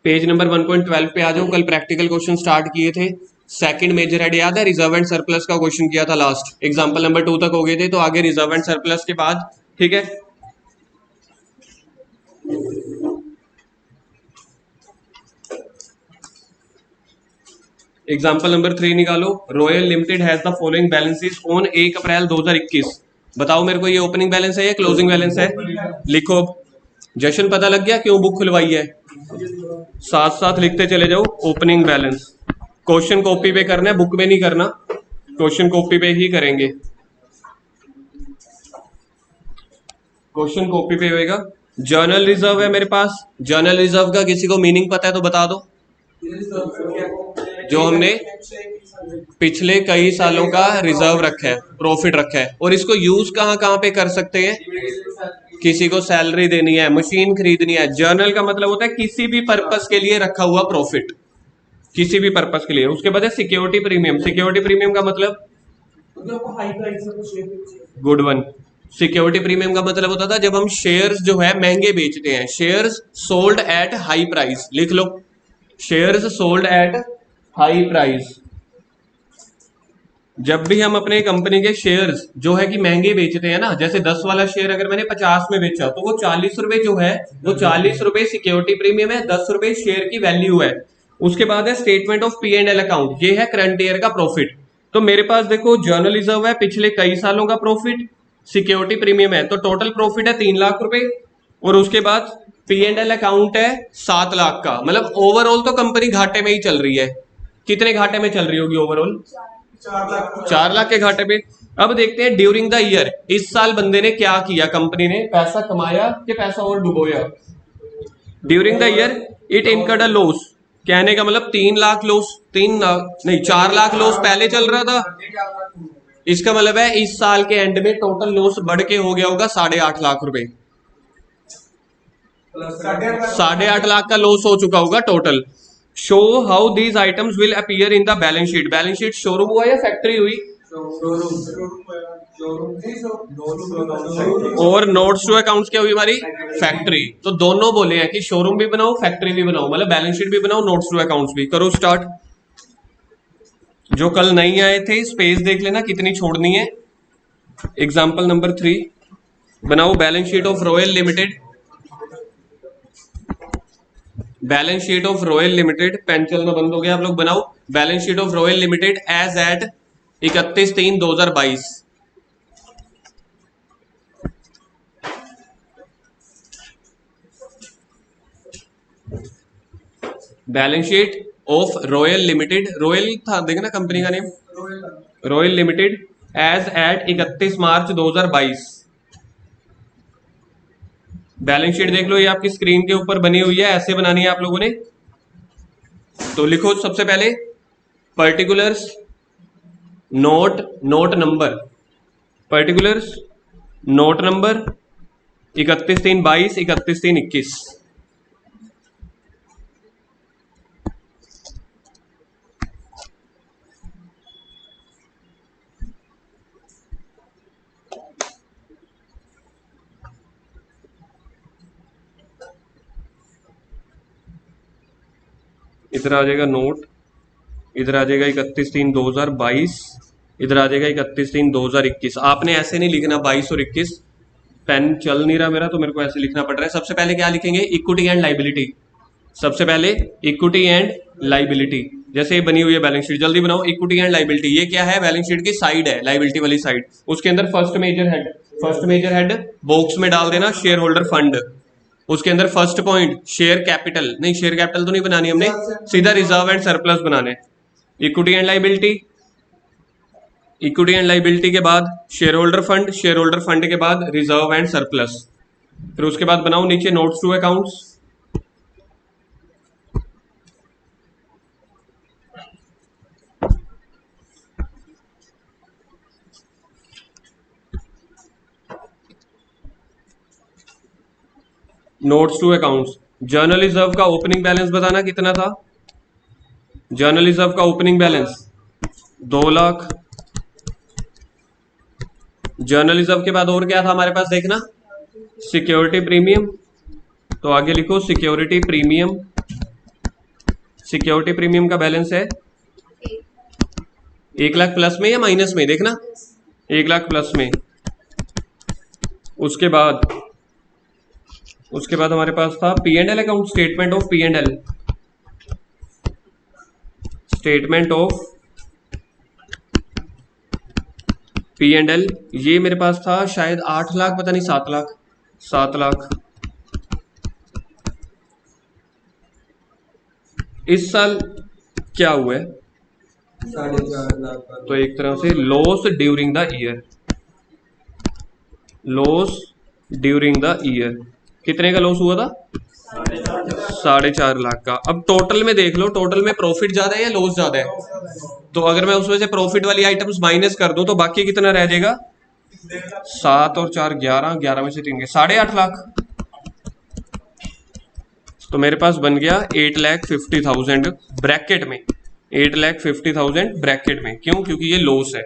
Page number 1.12 पे आ जाओ। कल प्रैक्टिकल क्वेश्चन स्टार्ट किए थे। सेकंड मेजर हेड याद है, रिजर्व एंड सरप्लस का क्वेश्चन किया था लास्ट, एग्जांपल नंबर 2 तक हो गए थे, तो आगे रिजर्व एंड सरप्लस के बाद, ठीक है। एग्जांपल नंबर 3 निकालो। Royal limited has the following balances on 1 अप्रैल 2021। बताओ मेरे को ये ओपनिंग बैलेंस है या क्लोजिंग बैलेंस है? लिखो। जशन पता लग गया क्यों बुक खुलवाई है? साथ साथ लिखते चले जाओ। ओपनिंग बैलेंस क्वेश्चन कॉपी पे करना है, बुक में नहीं करना, क्वेश्चन कॉपी पे ही करेंगे। क्वेश्चन कॉपी पे होएगा। जर्नल रिजर्व है मेरे पास। जर्नल रिजर्व का किसी को मीनिंग पता है तो बता दो। जो हमने पिछले कई सालों का रिजर्व रखा है, प्रॉफिट रखा है, और इसको यूज कहां कहां पे कर सकते हैं? किसी को सैलरी देनी है, मशीन खरीदनी है। जर्नल का मतलब होता है किसी भी पर्पस के लिए रखा हुआ प्रॉफिट, किसी भी पर्पस के लिए। उसके बाद है सिक्योरिटी प्रीमियम। सिक्योरिटी प्रीमियम का मतलब गुड वन। सिक्योरिटी प्रीमियम का मतलब होता था जब हम शेयर्स जो है महंगे बेचते हैं, shares sold at high price. लिख लो, shares sold at high price. जब भी हम अपने कंपनी के शेयर्स जो है कि महंगे बेचते हैं ना, जैसे 10 वाला शेयर अगर मैंने 50 में बेचा तो वो 40 रुपए जो है, वो 40 रुपए सिक्योरिटी प्रीमियम है, 10 रुपए शेयर की वैल्यू है। उसके बाद है statement of P and L account, ये है करंट ईयर का प्रॉफिट। तो मेरे पास देखो जर्नल रिजर्व है पिछले कई सालों का प्रॉफिट, सिक्योरिटी प्रीमियम है, तो टोटल प्रॉफिट है 3 लाख रुपए, और उसके बाद पी एंड एल अकाउंट है 7 लाख का। मतलब ओवरऑल तो कंपनी घाटे में ही चल रही है। कितने घाटे में चल रही होगी ओवरऑल? 4 लाख के घाटे पे। अब देखते हैं ड्यूरिंग द ईयर, इस साल बंदे ने क्या किया, कंपनी ने पैसा कमाया कि पैसा और डुबोया। During the year it incurred a loss, कहने का मतलब 3 लाख लॉस, 3 लाख नहीं 4 लाख लॉस पहले चल रहा था। इसका मतलब है इस साल के एंड में टोटल लॉस बढ़ के हो गया होगा 8.5 लाख रुपए। 8.5 लाख का लॉस हो चुका होगा total. Show how these items will appear in the balance sheet. Balance sheet showroom हुआ या फैक्ट्री हुई? और नोट्स टू अकाउंट्स क्या हुई हमारी? फैक्ट्री। तो दोनों बोले हैं कि शोरूम भी बनाओ फैक्ट्री भी बनाओ, मतलब बैलेंस शीट भी बनाओ नोट्स टू अकाउंट्स भी। करो स्टार्ट। जो कल नहीं आए थे स्पेस देख लेना कितनी छोड़नी है। एग्जाम्पल नंबर 3 बनाओ। Balance sheet of Royal Limited, balance sheet of Royal Limited, pen चलना बंद हो गया आप लोग। बनाओ balance sheet of Royal Limited as at 31/3/2022। Balance sheet of Royal Limited, Royal था देखना कंपनी का name, Royal Limited as at 31 March 2022। Balance sheet देख लो, ये आपकी स्क्रीन के ऊपर बनी हुई है, ऐसे बनानी है आप लोगों ने। तो लिखो सबसे पहले particulars note, note number, particulars note number 31/3/22, 31/3/21। इधर आ जाएगा नोट, इधर आ जाएगा 31/3/2022, इधर आ जाएगा 31/3/2021। आपने ऐसे नहीं लिखना 22 और 21, पेन चल नहीं रहा मेरा तो मेरे को ऐसे लिखना पड़ रहा है। सबसे पहले क्या लिखेंगे? Equity and liability. सबसे पहले इक्विटी एंड लाइबिलिटी, जैसे ये बनी हुई है बैलेंस शीट, जल्दी बनाओ। इक्विटी एंड लाइबिलिटी ये क्या है? बैलेंस शीट की साइड है, लाइबिलिटी वाली साइड। उसके अंदर first major head, first major head box में डाल देना शेयर होल्डर फंड। उसके अंदर फर्स्ट पॉइंट शेयर कैपिटल, नहीं शेयर कैपिटल तो नहीं बनानी हमने, सीधा रिजर्व एंड सरप्लस बनाने। Equity and liability, equity and liability के बाद share holder fund, share holder fund के बाद रिजर्व एंड सरप्लस। फिर उसके बाद बनाओ नीचे notes to accounts. Notes to accounts, general reserve का ओपनिंग बैलेंस बताना कितना था? जर्नल रिजर्व का opening balance 2 lakh. General reserve के बाद और क्या था हमारे पास देखना? Security premium. तो आगे लिखो सिक्योरिटी प्रीमियम सिक्योरिटी प्रीमियम का बैलेंस है 1,00,000 प्लस में या माइनस में, देखना 1,00,000 प्लस में। उसके बाद हमारे पास था P and L account, statement of P and L, statement of P and L. ये मेरे पास था शायद 8,00,000, पता नहीं 7,00,000, 7,00,000। इस साल क्या हुआ है? 4,50,000। तो एक तरह से loss during the year, loss during the year कितने का लॉस हुआ था? 4,50,000 का। अब टोटल में देख लो, टोटल में प्रॉफिट ज्यादा है या लॉस ज्यादा है? तो अगर मैं उसमें से प्रॉफिट वाली आइटम्स माइनस कर दूं तो बाकी कितना रह जाएगा? 7 और 4 11, 11 में से 3 गए 8,50,000। तो मेरे पास बन गया 8,50,000 ब्रैकेट में, 8,50,000 ब्रैकेट में। क्यों? क्योंकि ये लॉस है।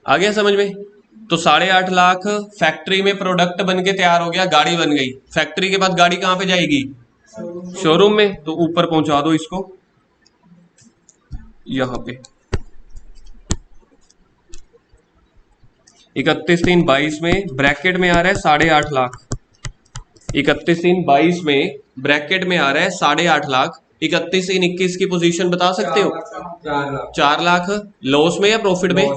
आ गया समझ में? तो 8,50,000 फैक्ट्री में प्रोडक्ट बन के तैयार हो गया, गाड़ी बन गई। फैक्ट्री के बाद गाड़ी कहां पे जाएगी? शोरूम में। तो ऊपर पहुंचा दो इसको यहां पे। 31/3/22 में ब्रैकेट में आ रहा है 8,50,000। 31/3/22 में ब्रैकेट में आ रहा है 8,50,000। 31/3/21 की पोजीशन बता सकते हो? 4,00,000 लॉस में या प्रॉफिट में?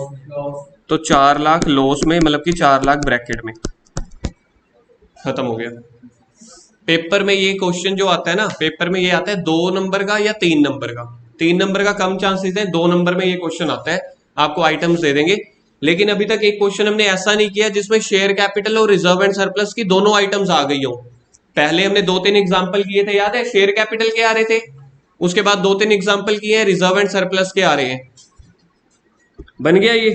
तो 4,00,000 लॉस में, मतलब कि 4,00,000 ब्रैकेट में। खत्म हो गया। पेपर में ये क्वेश्चन जो आता है ना, पेपर में ये आता है 2 नंबर का या 3 नंबर का। 3 नंबर का कम चांसेस है, 2 नंबर में ये क्वेश्चन आता है। आपको आइटम्स दे देंगे, लेकिन अभी तक एक क्वेश्चन हमने ऐसा नहीं किया जिसमें शेयर कैपिटल और रिजर्व एंड सरप्लस की दोनों आइटम्स आ गई हो। पहले हमने 2-3 एग्जाम्पल किए थे, याद है? शेयर कैपिटल के आ रहे थे, उसके बाद 2-3 एग्जाम्पल किए हैं रिजर्व एंड सरप्लस के आ रहे हैं। बन गया ये।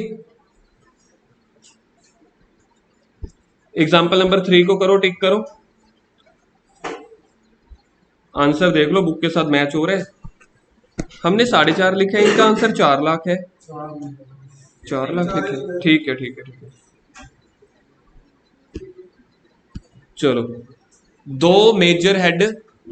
एग्जाम्पल नंबर 3 को करो, टिक करो। आंसर देख लो, बुक के साथ मैच हो रहा है। हमने 4.5 लिखा है, इनका आंसर 4,00,000 है। 4,00,000 लिखे, ठीक है ठीक है ठीक है। चलो, 2 major head,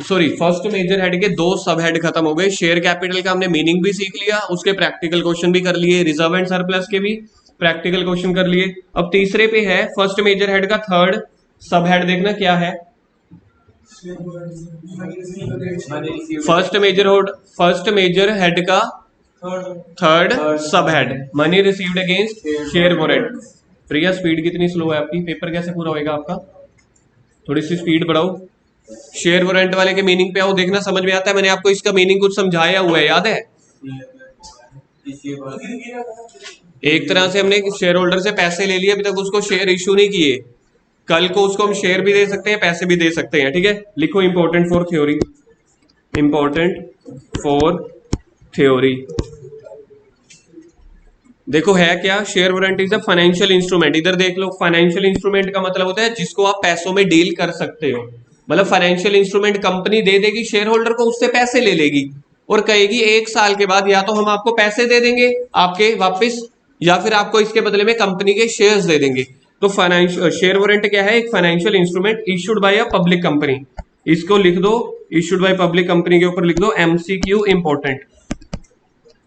sorry first major head के 2 सब हेड खत्म हो गए। शेयर कैपिटल का हमने मीनिंग भी सीख लिया, उसके प्रैक्टिकल क्वेश्चन भी कर लिए, रिजर्व एंड सरप्लस के भी प्रैक्टिकल क्वेश्चन कर लिए। अब तीसरे पे है फर्स्ट मेजर हेड का 3rd सब हेड, देखना क्या है। फर्स्ट मेजर हेड का 3rd sub head, money received against share warrant. Priya speed कितनी स्लो है आपकी? पेपर कैसे पूरा होएगा आपका? थोड़ी सी स्पीड बढ़ाओ। शेयर वारंट वाले के मीनिंग पे आओ, देखना समझ में आता है। मैंने आपको इसका मीनिंग कुछ समझाया हुआ है, याद है? एक तरह से हमने शेयर होल्डर से पैसे ले लिए, अभी तक उसको शेयर इश्यू नहीं किए। कल को उसको हम शेयर भी दे सकते हैं, पैसे भी दे सकते हैं, ठीक है? लिखो important for theory, important for theory. देखो है क्या? Share warrant is a financial instrument. इधर देख लो, फाइनेंशियल इंस्ट्रूमेंट का मतलब होता है जिसको आप पैसों में डील कर सकते हो। मतलब फाइनेंशियल इंस्ट्रूमेंट कंपनी दे देगी शेयर होल्डर को, उससे पैसे ले लेगी और कहेगी 1 साल के बाद या तो हम आपको पैसे दे देंगे आपके वापस, या फिर आपको इसके बदले में कंपनी के शेयर्स दे देंगे। तो फाइनेंशियल शेयर वारंट क्या है? एक financial instrument issued by a public company. इसको लिख दो, इशूड बाय पब्लिक कंपनी के ऊपर लिख दो एमसीक्यू, इंपॉर्टेंट।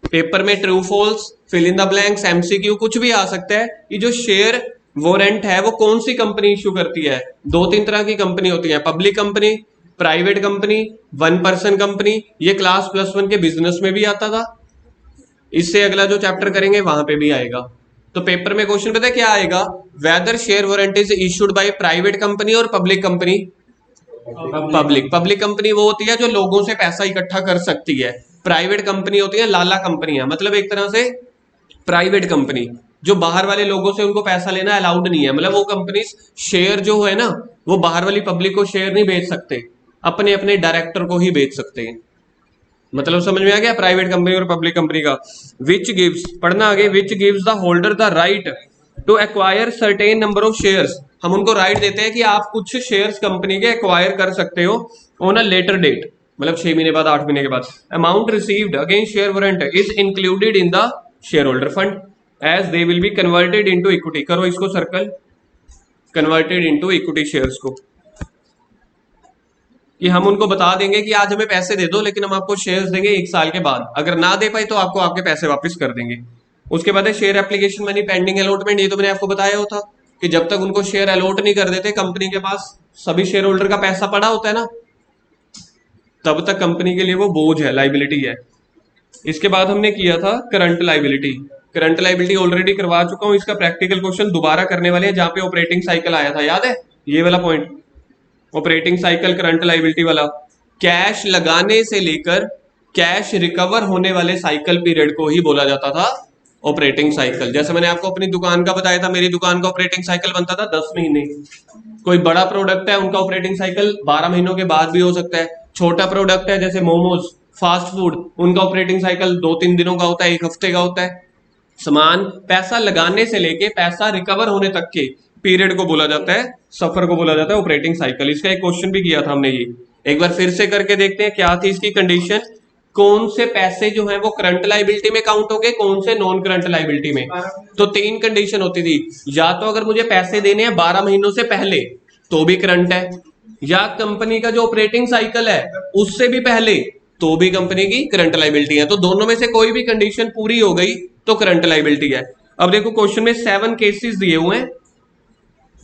पेपर में true false, fill in the blanks, MCQ कुछ भी आ सकता है। ये जो शेयर वारंट है वो कौन सी कंपनी इश्यू करती है? 2-3 तरह की कंपनी होती है, public company, private company, 1 person company. ये क्लास +1 के बिजनेस में भी आता था, इससे अगला जो चैप्टर करेंगे वहां पे भी आएगा। तो पेपर में क्वेश्चन पता है क्या आएगा? Whether share warrant is issued by private company और पब्लिक कंपनी। पब्लिक कंपनी वो होती है जो लोगों से पैसा इकट्ठा कर सकती है। प्राइवेट कंपनी होती है लाला कंपनियां, मतलब एक तरह से प्राइवेट कंपनी जो बाहर वाले लोगों से उनको पैसा लेना अलाउड नहीं है। मतलब वो कंपनी शेयर जो है ना, वो बाहर वाली पब्लिक को शेयर नहीं बेच सकते, अपने अपने डायरेक्टर को ही बेच सकते हैं। मतलब समझ में आ गया प्राइवेट कंपनी और पब्लिक कंपनी का। विच गिव्स, पढ़ना आगे, which gives the holder the right to acquire certain number of shares. हम उनको राइट देते हैं कि आप कुछ शेयर्स कंपनी के एक्वायर कर सकते हो ऑन अ लेटर डेट, मतलब 6 महीने बाद, 8 महीने के बाद। Amount received against share warrant is included in the share holder fund as they will be converted into equity. करो इसको circle, converted into equity shares को। कि हम उनको बता देंगे कि आज हमें पैसे दे दो, लेकिन हम आपको शेयर्स देंगे 1 साल के बाद, अगर ना दे पाए तो आपको आपके पैसे वापस कर देंगे। उसके बाद है share application money pending allotment. ये तो मैंने आपको बताया होता कि जब तक उनको शेयर अलॉट नहीं कर देते कंपनी के पास सभी शेयर होल्डर का पैसा पड़ा होता है ना, तब तक कंपनी के लिए वो बोझ है, लाइबिलिटी है। इसके बाद हमने किया था current liability. Current liability already करवा चुका हूं, इसका प्रैक्टिकल क्वेश्चन दोबारा करने वाले हैं जहां पे ऑपरेटिंग साइकिल आया था, याद है ये वाला point, operating cycle current liability वाला। कैश लगाने से लेकर कैश रिकवर होने वाले साइकिल पीरियड को ही बोला जाता था ऑपरेटिंग साइकिल। जैसे मैंने आपको अपनी दुकान का बताया था, मेरी दुकान का ऑपरेटिंग साइकिल बनता था 10 महीने। कोई बड़ा प्रोडक्ट है उनका ऑपरेटिंग साइकिल 12 महीनों के बाद भी हो सकता है। छोटा प्रोडक्ट है जैसे मोमोज, फास्ट फूड, उनका ऑपरेटिंग साइकिल 2-3 दिनों का होता है, 1 हफ्ते का होता है। सामान पैसा लगाने से लेके पैसा रिकवर होने तक के पीरियड को बोला जाता है, सफर को बोला जाता है ऑपरेटिंग साइकिल। इसका एक क्वेश्चन भी किया था हमने, ये एक बार फिर से करके देखते हैं क्या थी इसकी कंडीशन। कौन से पैसे जो है वो करंट लाइबिलिटी में काउंट होंगे, कौन से नॉन करंट लाइबिलिटी में। तो 3 कंडीशन होती थी, या तो अगर मुझे पैसे देने हैं 12 महीनों से पहले तो भी करंट है, या कंपनी का जो ऑपरेटिंग साइकिल है उससे भी पहले तो भी कंपनी की करंट लाइबिलिटी है। तो दोनों में से कोई भी कंडीशन पूरी हो गई तो करंट लाइबिलिटी है। अब देखो क्वेश्चन में 7 केसेस दिए हुए हैं,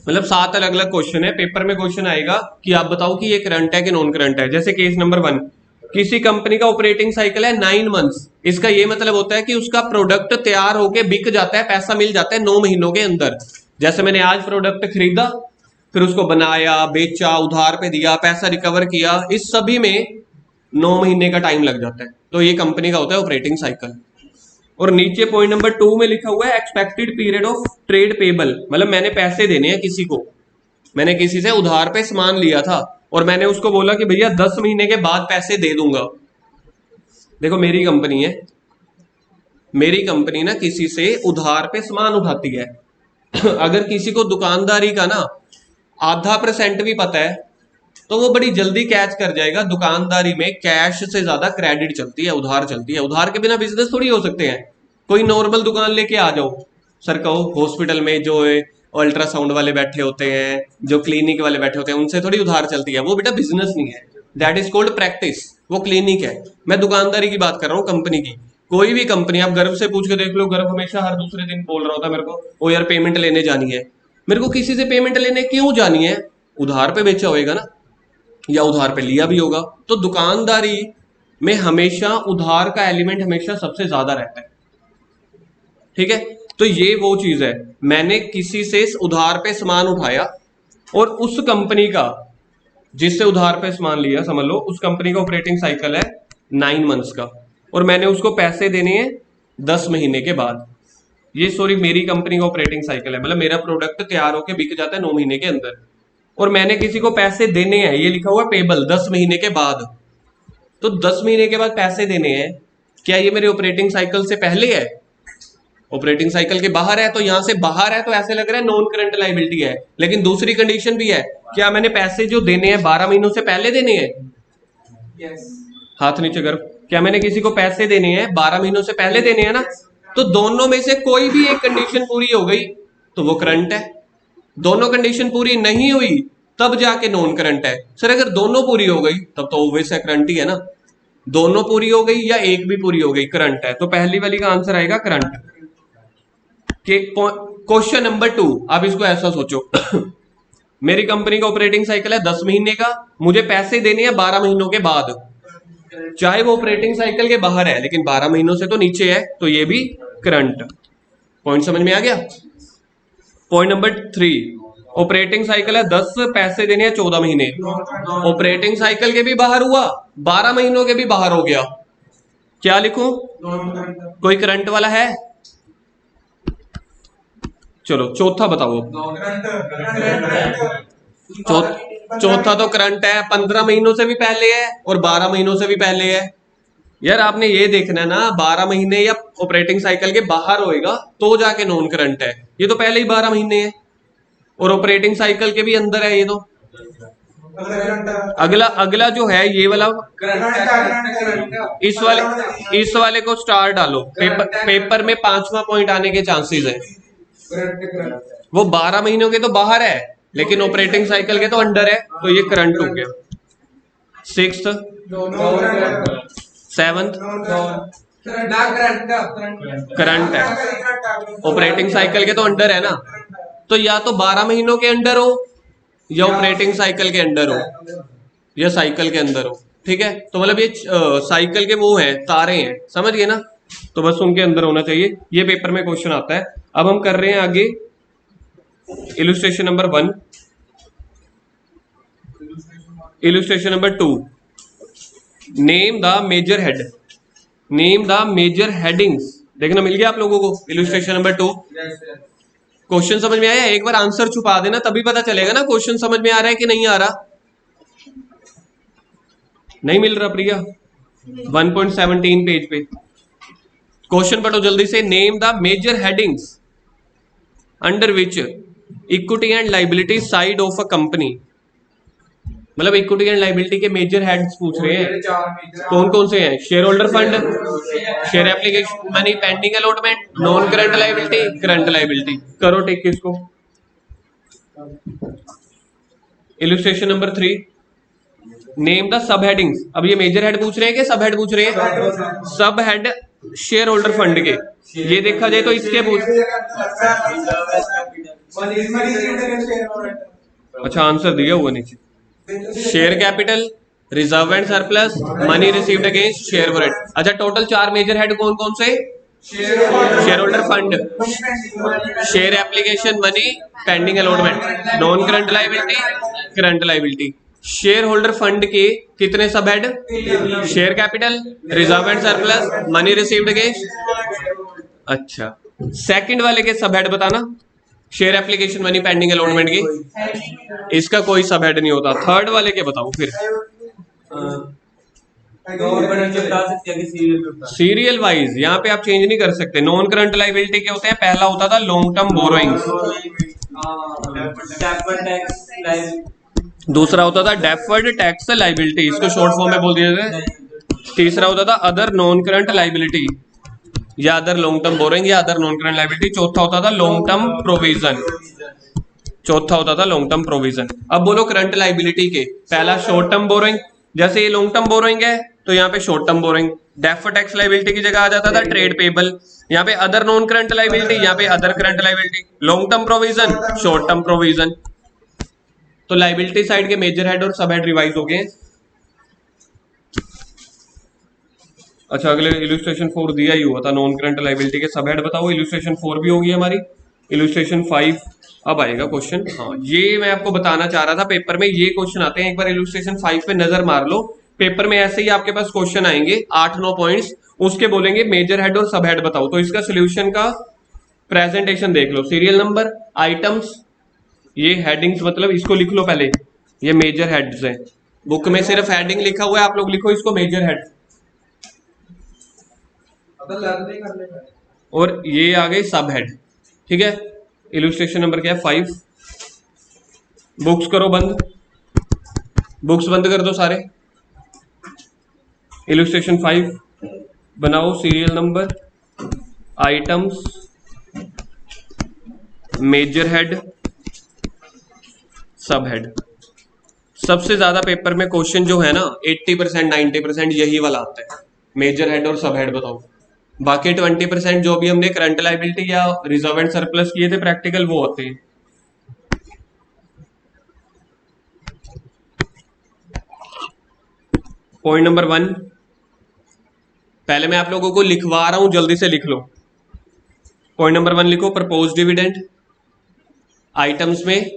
मतलब 7 अलग अलग क्वेश्चन है। पेपर में क्वेश्चन आएगा कि आप बताओ कि ये करंट है कि नॉन करंट है। जैसे केस नंबर 1, किसी कंपनी का ऑपरेटिंग साइकिल है 9 मंथ्स। इसका ये मतलब होता है कि उसका प्रोडक्ट तैयार होके बिक जाता है, पैसा मिल जाता है 9 महीनों के अंदर। जैसे मैंने आज प्रोडक्ट खरीदा, फिर उसको बनाया, बेचा, उधार पे दिया, पैसा रिकवर किया, इस सभी में 9 महीने का टाइम लग जाता है। तो ये कंपनी का होता है ऑपरेटिंग साइकिल। और नीचे पॉइंट नंबर 2 में लिखा हुआ है expected period of trade payable, मतलब मैंने पैसे देने हैं किसी को, मैंने किसी से उधार पे सामान लिया था और मैंने उसको बोला कि भैया 10 महीने के बाद पैसे दे दूंगा। देखो मेरी कंपनी है, मेरी कंपनी ना किसी से उधार पे सामान उठाती है अगर किसी को दुकानदारी का ना 0.5% भी पता है तो वो बड़ी जल्दी कैच कर जाएगा। दुकानदारी में कैश से ज्यादा क्रेडिट चलती है, उधार चलती है। उधार के बिना बिजनेस थोड़ी हो सकते हैं। कोई नॉर्मल दुकान लेके आ जाओ, सर कहो हॉस्पिटल में जो अल्ट्रासाउंड वाले बैठे होते हैं, जो क्लिनिक वाले बैठे होते हैं, उनसे थोड़ी उधार चलती है। वो बेटा बिजनेस नहीं है, दैट इज कॉल्ड प्रैक्टिस, वो क्लिनिक है। मैं दुकानदारी की बात कर रहा हूँ, कंपनी की। कोई भी कंपनी, आप गर्व से पूछ के देख लो, गर्व हमेशा हर दूसरे दिन बोल रहा होता है मेरे को, ओ यार पेमेंट लेने जानी है। मेरे को किसी से पेमेंट लेने क्यों जानी है? उधार पे बेचा होएगा ना, या उधार पे लिया भी होगा। तो दुकानदारी में हमेशा उधार का एलिमेंट हमेशा सबसे ज्यादा रहता है, ठीक है। तो ये वो चीज है, मैंने किसी से उधार पे सामान उठाया और उस कंपनी का, जिससे उधार पे सामान लिया, समझ लो उस कंपनी का ऑपरेटिंग साइकिल है 9 मंथ्स का, और मैंने उसको पैसे देने हैं 10 महीने के बाद। ये सॉरी मेरी कंपनी का ऑपरेटिंग साइकिल है, मतलब मेरा प्रोडक्ट तैयार होकर बिक जाता है 9 महीने के अंदर, और मैंने किसी को पैसे देने हैं, ये लिखा हुआ पेबल 10 महीने के बाद। तो 10 महीने के बाद पैसे देने हैं, क्या ये मेरे ऑपरेटिंग साइकिल से पहले है? ऑपरेटिंग साइकिल के बाहर है। तो यहां से बाहर है तो ऐसे लग रहा है नॉन करंट लायबिलिटी है, लेकिन दूसरी कंडीशन भी है, क्या मैंने पैसे जो देने हैं 12 महीनों से पहले देने हैं? yes. हाथ नीचे कर। क्या मैंने किसी को पैसे देने हैं 12 महीनों से पहले देने हैं ना? तो दोनों में से कोई भी एक कंडीशन पूरी हो गई तो वो करंट है, दोनों कंडीशन पूरी नहीं हुई तब जाके नॉन करंट है। सर अगर दोनों पूरी हो गई तब तो ऑब्वियस है करंट ही है ना। दोनों पूरी हो गई या एक भी पूरी हो गई, करंट है। तो पहली वाली का आंसर आएगा करंट। क्वेश्चन नंबर 2, आप इसको ऐसा सोचो मेरी कंपनी का ऑपरेटिंग साइकिल है 10 महीने का, मुझे पैसे देने हैं 12 महीनों के बाद, चाहे वो ऑपरेटिंग साइकिल के बाहर है लेकिन 12 महीनों से तो नीचे है, तो ये भी करंट। पॉइंट समझ में आ गया? पॉइंट नंबर 3, ऑपरेटिंग साइकिल है 10, पैसे देने हैं 14 महीने, ऑपरेटिंग साइकिल के भी बाहर हुआ, 12 महीनों के भी बाहर हो गया, क्या लिखूं? कोई करंट वाला है? चलो चौथा बताओ। चौथा तो करंट है, 15 महीनों से भी पहले है और 12 महीनों से भी पहले है। यार आपने ये देखना है ना, 12 महीने या ऑपरेटिंग साइकिल के बाहर होएगा तो जाके नॉन करंट है। ये तो पहले ही 12 महीने है और ऑपरेटिंग साइकिल के भी अंदर है ये तो। अगला जो है ये वाला, इस वाले को स्टार डालो, पेपर में 5वां पॉइंट आने के चांसेस है। वो 12 महीनों के तो बाहर है लेकिन ऑपरेटिंग साइकिल के तो अंडर है, तो ये करंट हो गया। सिक्स्थ, सेवंथ करंट है। ऑपरेटिंग साइकिल के तो अंडर है ना, तो या तो 12 महीनों के अंडर हो या ऑपरेटिंग साइकिल के अंडर हो या साइकिल के अंदर हो। ठीक है, तो मतलब ये साइकिल के वो हैं, तारे हैं, समझ गए ना, तो बस उनके अंदर होना चाहिए। ये पेपर में क्वेश्चन आता है। अब हम कर रहे हैं आगे illustration number 1, illustration number 2, name the major head, name the major headings. देखना मिल गया आप लोगों को इलुस्ट्रेशन नंबर 2। क्वेश्चन समझ में आया? एक बार आंसर छुपा देना तभी पता चलेगा ना क्वेश्चन समझ में आ रहा है कि नहीं आ रहा। नहीं मिल रहा प्रिया? 1.17 पेज पे क्वेश्चन पढ़ो जल्दी से। Name the major headings under which equity and liability side of a company. मतलब इक्विटी एंड लाइबिलिटी के मेजर हेड्स पूछ रहे हैं। कौन कौन से हैं? Share holder fund, share application money, pending allotment, non current liability, current liability. करो टिक इसको। Illustration number 3, name the sub headings. अब ये मेजर हेड पूछ रहे हैं कि सब हेड पूछ रहे हैं? सब हेड शेयर होल्डर फंड के। ये देखा जाए तो इसके पूछ, अच्छा आंसर दिया हुआ नीचे। Share capital, reserve and surplus, money received against share warrant. अच्छा टोटल 4 मेजर हेड कौन कौन से? Share holder fund, share application money, pending allotment, non current liability, current liability. Share holder fund के कितने sub head? Share capital, reserve and surplus, money received against. अच्छा second वाले के sub head बताना। Share application money pending allotment की, इसका कोई सब हेड नहीं होता। थर्ड वाले के बताओ फिर। सीरियल वाइज यहाँ पे आप चेंज नहीं कर सकते। नॉन करंट लाइबिलिटी के होते हैं, पहला होता था लॉन्ग टर्म बोरोइंग्स, दूसरा होता था डेफर्ड टैक्स लाइबिलिटी, इसको शॉर्ट फॉर्म में बोल दिया जाता। तीसरा होता था अदर नॉन करंट लाइबिलिटी या अदर लॉन्ग टर्म बोरोइंग या अदर नॉन करंट लाइबिलिटी। चौथा होता था लॉन्ग टर्म प्रोविजन, चौथा होता था लॉन्ग टर्म प्रोविजन। अब बोलो करंट लाइबिलिटी के, पहला शॉर्ट टर्म बोरोइंग, जैसे ये लॉन्ग टर्म बोरोइंग है तो यहाँ पे short term borrowing. Deferred tax liability की जगह आ जाता था ट्रेड पेबल। यहाँ पे अदर नॉन करंट लाइबिलिटी, यहाँ पे other current liability. Long term provision, short term provision. तो लाइबिलिटी साइड के मेजर हेड और सब हेड रिवाइज हो गए। अच्छा अगले इलस्ट्रेशन 4 दिया ही हुआ था, नॉन करंट लाइबिलिटी के सब हेड बताओ। इलस्ट्रेशन 4 भी होगी हमारी। इलस्ट्रेशन 5 अब आएगा क्वेश्चन। हाँ ये मैं आपको बताना चाह रहा था, पेपर में ये क्वेश्चन आते हैं। एक बार इलस्ट्रेशन 5 पे नजर मार लो, पेपर में ऐसे ही आपके पास क्वेश्चन आएंगे 8-9 पॉइंट्स, उसके बोलेंगे मेजर हेड और सब हेड बताओ। तो इसका सोल्यूशन का प्रेजेंटेशन देख लो। सीरियल नंबर, आइटम्स, ये हेडिंग्स, मतलब इसको लिख लो पहले, ये मेजर हेड्स हैं। बुक में सिर्फ हेडिंग लिखा हुआ है, आप लोग लिखो इसको मेजर हेड। और ये आ गए सब हेड। ठीक है, इलस्ट्रेशन नंबर क्या है? 5। बुक्स करो बंद, बुक्स बंद कर दो सारे। इलस्ट्रेशन 5 बनाओ। Serial number, items, major head, sub head. सबसे ज्यादा पेपर में क्वेश्चन जो है ना 80% 90% यही वाला आता है, मेजर हेड और सब हेड बताओ। बाकी 20% जो भी हमने करंट लाइबिलिटी या रिजर्व एंड सरप्लस किए थे प्रैक्टिकल, वो होते हैं। पॉइंट नंबर 1, पहले मैं आप लोगों को लिखवा रहा हूं, जल्दी से लिख लो। पॉइंट नंबर 1 लिखो, प्रपोज डिविडेंड। आइटम्स में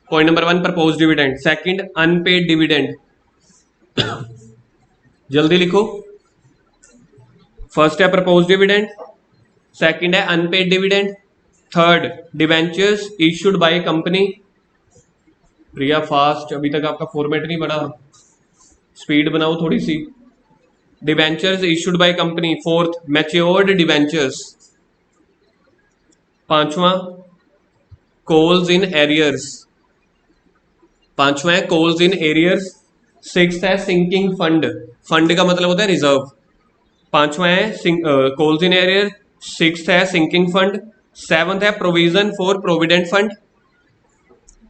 point number 1 propose dividend. Second unpaid dividend, जल्दी लिखो। फर्स्ट है प्रपोज डिविडेंड, सेकंड है unpaid dividend, third debentures issued by company. Priya fast, अभी तक आपका फॉर्मेट नहीं बढ़ा, स्पीड बनाओ थोड़ी सी। Debentures issued by company. Fourth matured debentures. पांचवा कॉल्स इन एरियर्स, पांचवा है कॉल्स इन एरियर्स। सिक्स्थ है सिंकिंग फंड, फंड का मतलब होता है रिजर्व। पांचवा है कॉल्स इन एरियर, सिक्स्थ है सिंकिंग फंड। सेवंथ है provision for provident fund,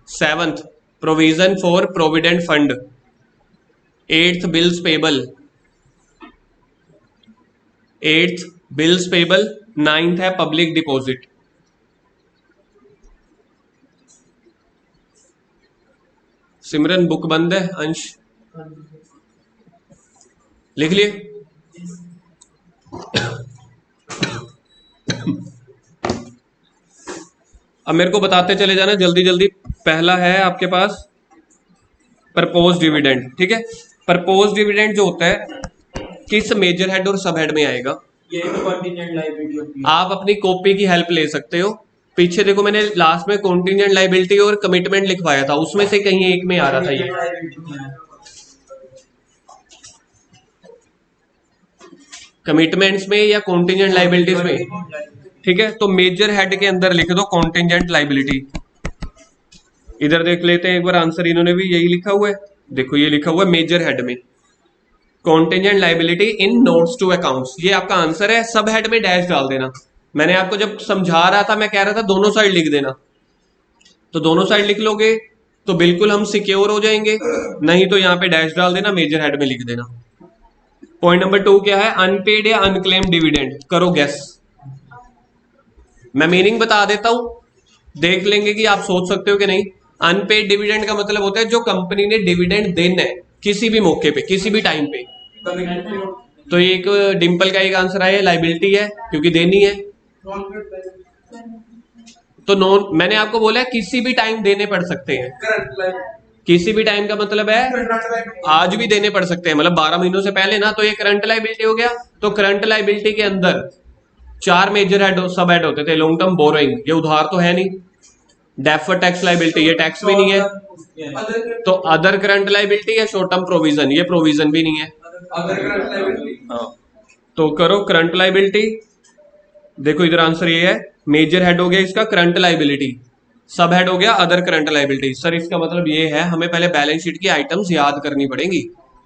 seventh provision for provident fund. 8th bills payable, 8th bills payable, 9th है पब्लिक डिपॉजिट। सिमरन बुक बंद है, अंश लिख लिए। अब मेरे को बताते चले जाना जल्दी जल्दी। पहला है आपके पास प्रपोज डिविडेंड, ठीक है। प्रपोज डिविडेंड जो होता है किस मेजर हेड और सब हेड में आएगा, ये कॉन्टिजेंट लायबिलिटी होती है। आप अपनी कॉपी की हेल्प ले सकते हो। पीछे देखो मैंने लास्ट में कॉन्टिजेंट लायबिलिटी और कमिटमेंट लिखवाया था, उसमें से कहीं एक में आ रहा था ये। कमिटमेंट्स में या कॉन्टिजेंट लायबिलिटीज में, ठीक है। तो मेजर हेड के अंदर लिख दो कॉन्टिजेंट लायबिलिटी। इधर देख लेते हैं एक बार आंसर, इन्होंने भी यही लिखा हुआ है। देखो ये लिखा हुआ है मेजर हेड में contingent liability in notes to accounts, ये आपका आंसर है। सब हेड में डैश डाल देना। मैंने आपको जब समझा रहा था मैं कह रहा था दोनों साइड लिख देना, तो दोनों साइड लिख लोगे तो बिल्कुल हम सिक्योर हो जाएंगे, नहीं तो यहाँ पे डैश डाल देना, मेजर हेड में लिख देना। पॉइंट नंबर 2 क्या है, अनपेड या अनक्लेम्ड डिविडेंड, करो गैस। मैं मीनिंग बता देता हूं, देख लेंगे कि आप सोच सकते हो कि नहीं। अनपेड डिविडेंड का मतलब होता है जो कंपनी ने डिविडेंड देना है किसी भी मौके पे, किसी भी टाइम पे। तो ये एक डिंपल का एक आंसर आया, लाइबिलिटी है क्योंकि देनी है। तो नॉन, मैंने आपको बोला है किसी भी टाइम देने पड़ सकते हैं। किसी भी टाइम का मतलब है आज भी देने पड़ सकते हैं, मतलब 12 महीनों से पहले ना, तो ये करंट लायबिलिटी हो गया। तो करंट लायबिलिटी के अंदर 4 मेजर हेड सब हेड होते थे। लॉन्ग टर्म बोरोइंग, ये उधार तो है नहीं। डेफर्ड टैक्स लायबिलिटी, ये टैक्स भी नहीं है। तो अदर करंट लायबिलिटी या शॉर्ट टर्म प्रोविजन, ये प्रोविजन भी नहीं है। हाँ, तो करो करंट लायबिलिटी। देखो इधर आंसर ये है, मेजर हेड हो गया इसका करंट लायबिलिटी, सब हेड हो गया अदर करंट लायबिलिटी। सर इसका मतलब ये है हमें पहले बैलेंस शीट की आइटम्स याद करनी पड़ेंगी,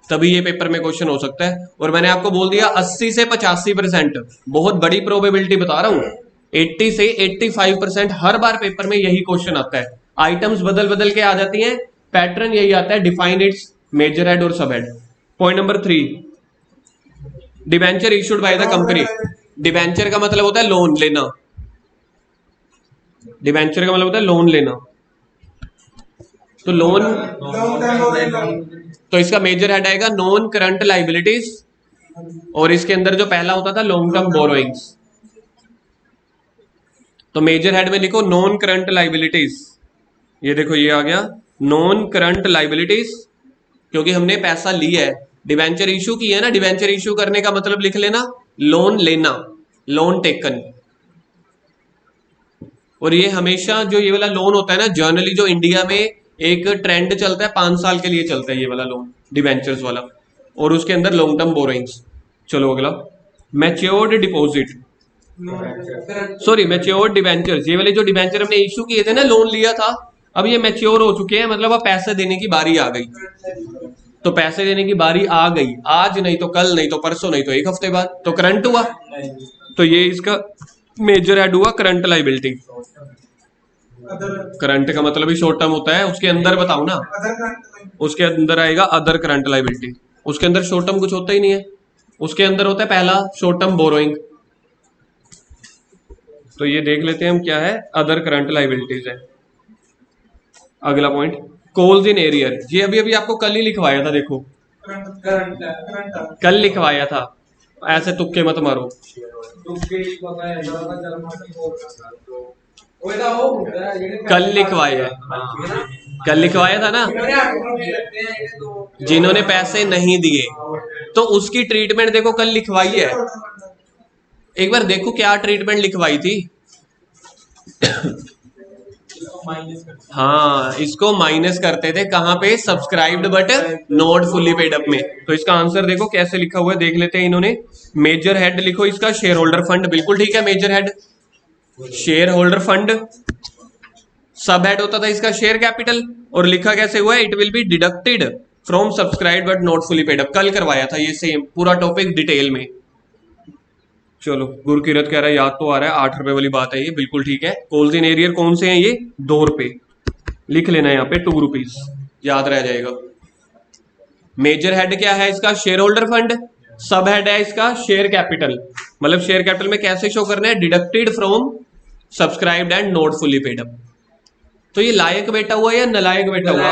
तभी ये पेपर में क्वेश्चन हो सकता है। और मैंने आपको बोल दिया 80 से 85%, बहुत बड़ी प्रोबेबिलिटी बता रहा हूं, 80 से 85% हर बार पेपर में यही क्वेश्चन आता है। आइटम्स बदल बदल के आ जाती हैं, पैटर्न यही आता है, डिफाइन इट्स मेजर हेड और सब head. Point number 3, debenture issued by the company. Debenture का मतलब होता है लोन लेना, डिबेंचर का मतलब होता है लोन लेना। तो लोन, तो इसका मेजर हेड आएगा नॉन करंट लायबिलिटीज, और इसके अंदर जो पहला होता था लॉन्ग टर्म बोरोइंग्स। तो मेजर हेड में लिखो नॉन करंट लायबिलिटीज, ये देखो ये आ गया नॉन करंट लायबिलिटीज, क्योंकि हमने पैसा लिया है, डिबेंचर इशू की है ना। डिबेंचर इशू करने का मतलब लिख लेना लोन लेना, लोन टेकन। और ये हमेशा जो ये वाला लोन होता है ना, जनरली जो इंडिया में एक ट्रेंड चलता है 5 साल के लिए चलता है ये वाला लोन, डिबेंचर्स वाला, और उसके अंदर लॉन्ग टर्म बोरोइंग्स। चलो अगला, matured deposit, sorry matured debentures. ये वाले जो डिबेंचर हमने इशू किए थे ना, लोन लिया था, अब ये मैच्योर हो चुके हैं, मतलब अब पैसे देने की बारी आ गई। तो पैसे देने की बारी आ गई, आज नहीं तो कल, नहीं तो परसों, नहीं तो एक हफ्ते बाद, तो करंट हुआ। तो ये इसका मेजर हेड हुआ करंट लायबिलिटी। करंट का मतलब ही शॉर्ट टर्म होता है, उसके अंदर बताओ ना, उसके अंदर आएगा अदर करंट लायबिलिटी। उसके अंदर शॉर्ट टर्म कुछ होता ही नहीं है, उसके अंदर होता है पहला शॉर्ट टर्म बोरोइंग। तो ये देख लेते हैं हम क्या है, अदर करंट लायबिलिटीज है। अगला पॉइंट, कॉल्स इन एरियर, ये अभी अभी आपको कल ही लिखवाया था, देखो कल लिखवाया था, ऐसे तुक्के मत मारो। कल लिखवाया है, कल लिखवाया था ना। जिन्होंने पैसे नहीं दिए तो उसकी ट्रीटमेंट देखो कल लिखवाई है। एक बार देखो क्या ट्रीटमेंट लिखवाई थी। हाँ, इसको माइनस करते थे कहां पे, subscribed but not fully paid up में। तो इसका आंसर देखो कैसे लिखा हुआ है, देख लेते हैं इन्होंने। मेजर हेड लिखो इसका शेयर होल्डर फंड, बिल्कुल ठीक है, major head share holder fund. Sub head होता था इसका शेयर कैपिटल, और लिखा कैसे हुआ है, it will be deducted from subscribed but not fully paid up. कल करवाया था ये सेम पूरा टॉपिक डिटेल में। चलो, गुरकीरत कह रहा है याद तो आ रहा है, 8 रुपए वाली बात है ये, बिल्कुल ठीक है। कॉल्स इन एरियर कौन से हैं ये, 2 रुपए लिख लेना यहाँ पे, 2 रुपीज याद रह जाएगा। मेजर हेड क्या है इसका? Share holder fund. Sub head है इसका शेयर कैपिटल, मतलब शेयर कैपिटल में कैसे शो करना है? Deducted from subscribed and not fully paid up. तो ये लायक बेटा हुआ या नलायक बेटा हुआ?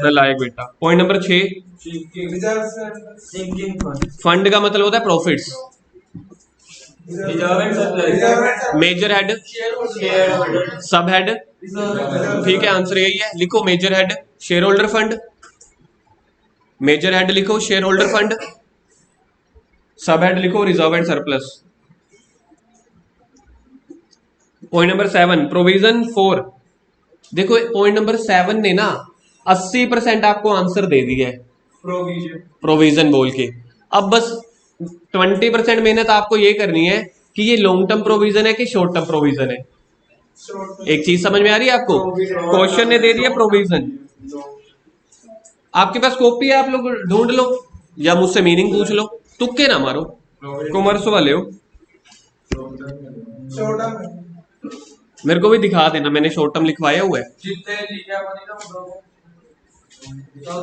नलायक बेटा। Point number 6, sinking fund, fund का मतलब होता है profits. Reserve and surplus, major head, share holder, sub head, ठीक है आंसर यही है। लिखो major head share holder fund, major head लिखो share holder fund, sub head लिखो reserve and surplus. Point number 7, provision 4। देखो पॉइंट नंबर 7 ने ना 80% आपको आंसर दे दिया है प्रोविजन, प्रोविजन बोल के। अब बस 20% मेहनत आपको ये करनी है कि ये लॉन्ग टर्म प्रोविजन है कि शॉर्ट टर्म प्रोविजन है। एक चीज समझ में आ रही है आपको? क्वेश्चन ने दे दिया प्रोविजन, आपके पास कॉपी है, आप लोग ढूंढ लो या मुझसे मीनिंग पूछ लो, तुक्के ना मारो, कॉमर्स वाले हो। मेरे को भी दिखा देना, मैंने शॉर्ट टर्म लिखवाया हुआ है। जितने लिखा बनेगा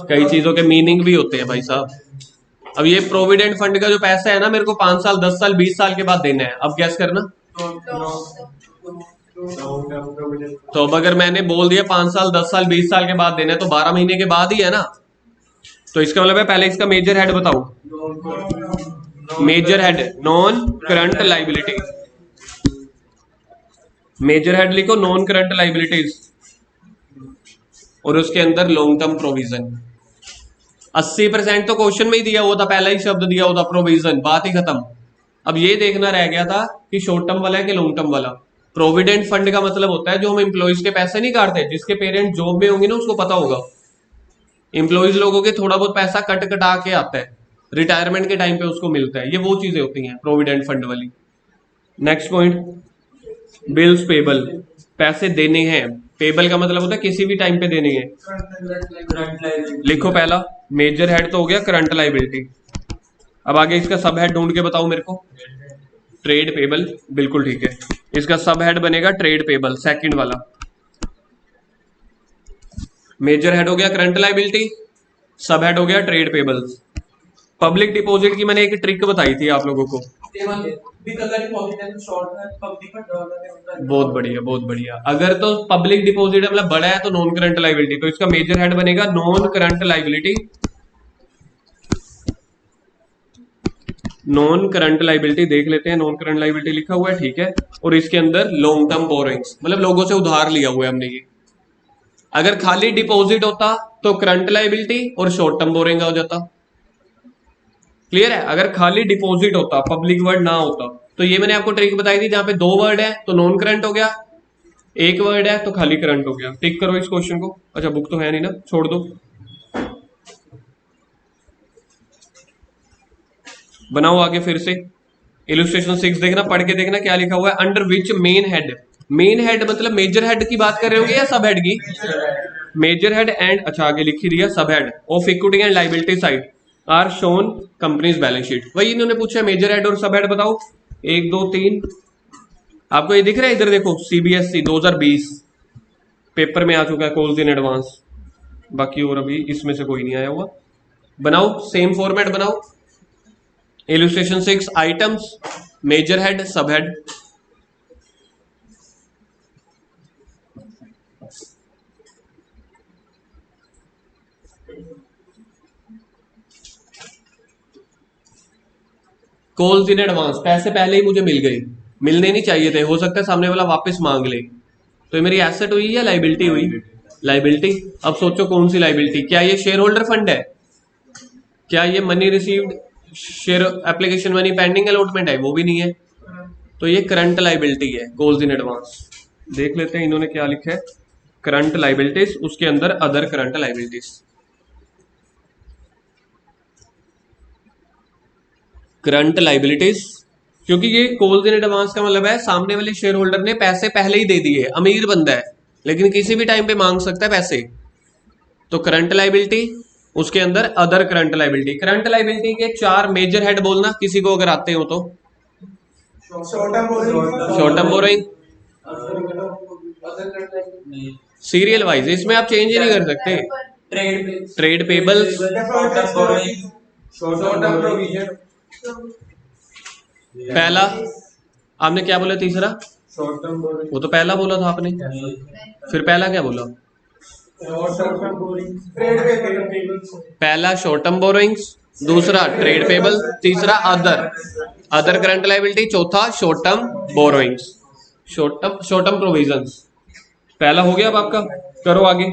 कई चीजों के मीनिंग भी होते हैं भाई साहब। अब ये प्रोविडेंट फंड का जो पैसा है ना, मेरे को 5 साल 10 साल 20 साल के बाद देना है। अब गैस करना। तो अब अगर मैंने बोल दिया 5 साल 10 साल 20 साल के बाद देना है, तो 12 महीने के बाद ही है ना। तो इसका मतलब है पहले इसका मेजर हेड बताओ। Major head non current liability, major head लिखो नॉन करंट लाइबिलिटीज, और उसके अंदर लॉन्ग टर्म प्रोविजन। 80% तो क्वेश्चन में ही दिया हुआ था, पहला ही शब्द दिया हुआ था प्रोविजन, बात ही खत्म। अब ये देखना रह गया था कि शॉर्ट टर्म वाला है कि लॉन्ग टर्म वाला। प्रोविडेंट फंड का मतलब होता है जो हम एम्प्लॉइज के पैसे नहीं काटते, जिसके पेरेंट जॉब में होंगे ना उसको पता होगा। एम्प्लॉइज लोगों के थोड़ा बहुत पैसा कट कटा के आता है, रिटायरमेंट के टाइम पे उसको मिलता है। ये वो चीजें होती हैं प्रोविडेंट फंड वाली। नेक्स्ट पॉइंट, बिल्स पेबल, पैसे देने हैं। पेबल का मतलब होता है किसी भी टाइम पे देने हैं। करंट लायबिलिटी, लिखो पहला, मेजर हेड तो हो गया करंट लाइबिलिटी। अब आगे इसका सब हेड ढूंढ के बताओ मेरे को। ट्रेड पेबल, बिल्कुल ठीक है। इसका सब हेड बनेगा ट्रेड पेबल, सेकंड वाला। मेजर हेड हो गया करंट लाइबिलिटी, सब हेड हो गया ट्रेड पेबल्स। पब्लिक डिपॉजिट की मैंने एक ट्रिक बताई थी आप लोगों को। बहुत बढ़िया बहुत बढ़िया। अगर तो पब्लिक डिपॉजिट मतलब बड़ा है तो नॉन करंट लाइबिलिटी, तो इसका मेजर हेड बनेगा non current liability. Non current liability देख लेते हैं, नॉन करंट लाइबिलिटी लिखा हुआ है, ठीक है। और इसके अंदर लॉन्ग टर्म बोरोइंग्स, मतलब लोगों से उधार लिया हुआ है हमने ये। अगर खाली डिपॉजिट होता तो करंट लाइबिलिटी और शॉर्ट टर्म बोरिंग हो जाता। क्लियर है? अगर खाली डिपॉजिट होता, पब्लिक वर्ड ना होता, तो ये मैंने आपको ट्रिक बताई थी, जहां पे 2 वर्ड है तो नॉन करंट हो गया, 1 वर्ड है तो खाली करंट हो गया। टिक करो इस क्वेश्चन को। अच्छा बुक तो है नहीं ना, छोड़ दो। बनाओ आगे फिर से। इलस्ट्रेशन 6 देखना, पढ़ के देखना क्या लिखा हुआ है। Under which main head, main head मतलब मेजर हेड की बात कर रहे होंगे या सब हेड की? मेजर हेड एंड, अच्छा आगे लिख ही दिया, sub head of equity and liability side are shown companies balance sheet. वही इन्होंने पूछा मेजर हेड और सब हेड बताओ। 1 2 3, आपको ये दिख रहा है? इधर देखो, सीबीएसई 2020 पेपर में आ चुका है कॉल्स इन एडवांस। बाकी और अभी इसमें से कोई नहीं आया हुआ। बनाओ सेम फॉर्मेट बनाओ। Illustration 6 items, major head sub head. Calls in advance, पैसे पहले ही मुझे मिल गए, मिलने नहीं चाहिए थे, हो सकता है सामने वाला वापस मांग ले। तो ये मेरी एसेट हुई या लाइबिलिटी हुई? लाइबिलिटी। अब सोचो कौन सी लाइबिलिटी? क्या ये शेयर होल्डर फंड है? क्या ये money received, share application money pending allotment है? वो भी नहीं है। तो ये करंट लाइबिलिटी है, कॉल्स इन एडवांस। देख लेते हैं इन्होंने क्या लिखा है। करंट लाइबिलिटीज, उसके अंदर other current liabilities. Current liabilities, क्योंकि ये कॉल्स इन एडवांस का मतलब है सामने वाले शेयर होल्डर ने पैसे पहले ही दे दिए, अमीर बंदा है लेकिन किसी भी टाइम पे मांग सकता है पैसे। तो करंट लाइबिलिटी, उसके अंदर other current liability. Current liability के 4 मेजर हेड बोलना किसी को अगर आते हो तो। Short term borrowing, serial wise, इसमें आप चेंज ही नहीं कर सकते। Trade payables, short term provision, पहला आपने क्या बोला, तीसरा शॉर्ट टर्म बोरिंग, वो तो पहला बोला था आपने, फिर पहला क्या बोला, short term borrowing, trade payables, पहला शॉर्ट टर्म बोरोइंग्स, दूसरा ट्रेड पेबल, तीसरा अदर करंट लाइबिलिटी, चौथा short term borrowings, short term provisions. पहला हो गया अब आपका, करो आगे,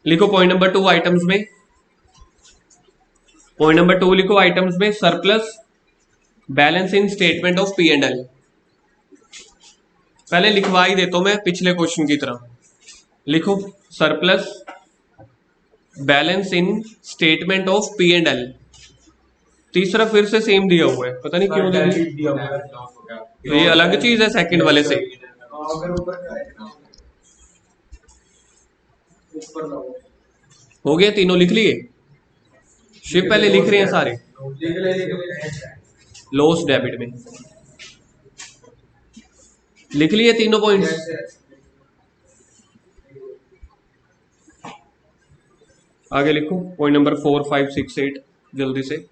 लिखो पॉइंट नंबर 2 आइटम्स में, पॉइंट नंबर 2 लिखो आइटम्स में, surplus balance in statement of P and L. पहले लिखवा ही देता हूं मैं पिछले क्वेश्चन की तरह, लिखो surplus balance in statement of P and L. तीसरा फिर से सेम दिया हुआ है, पता नहीं क्यों दिया, तो ये अलग चीज है सेकंड वाले से। हो गया, तीनों लिख लिए, शिप पहले लिख रहे हैं सारे लॉस डेबिट में, लिख लिए तीनों पॉइंट्स। आगे लिखो पॉइंट नंबर 4, 5, 6, 8 जल्दी से।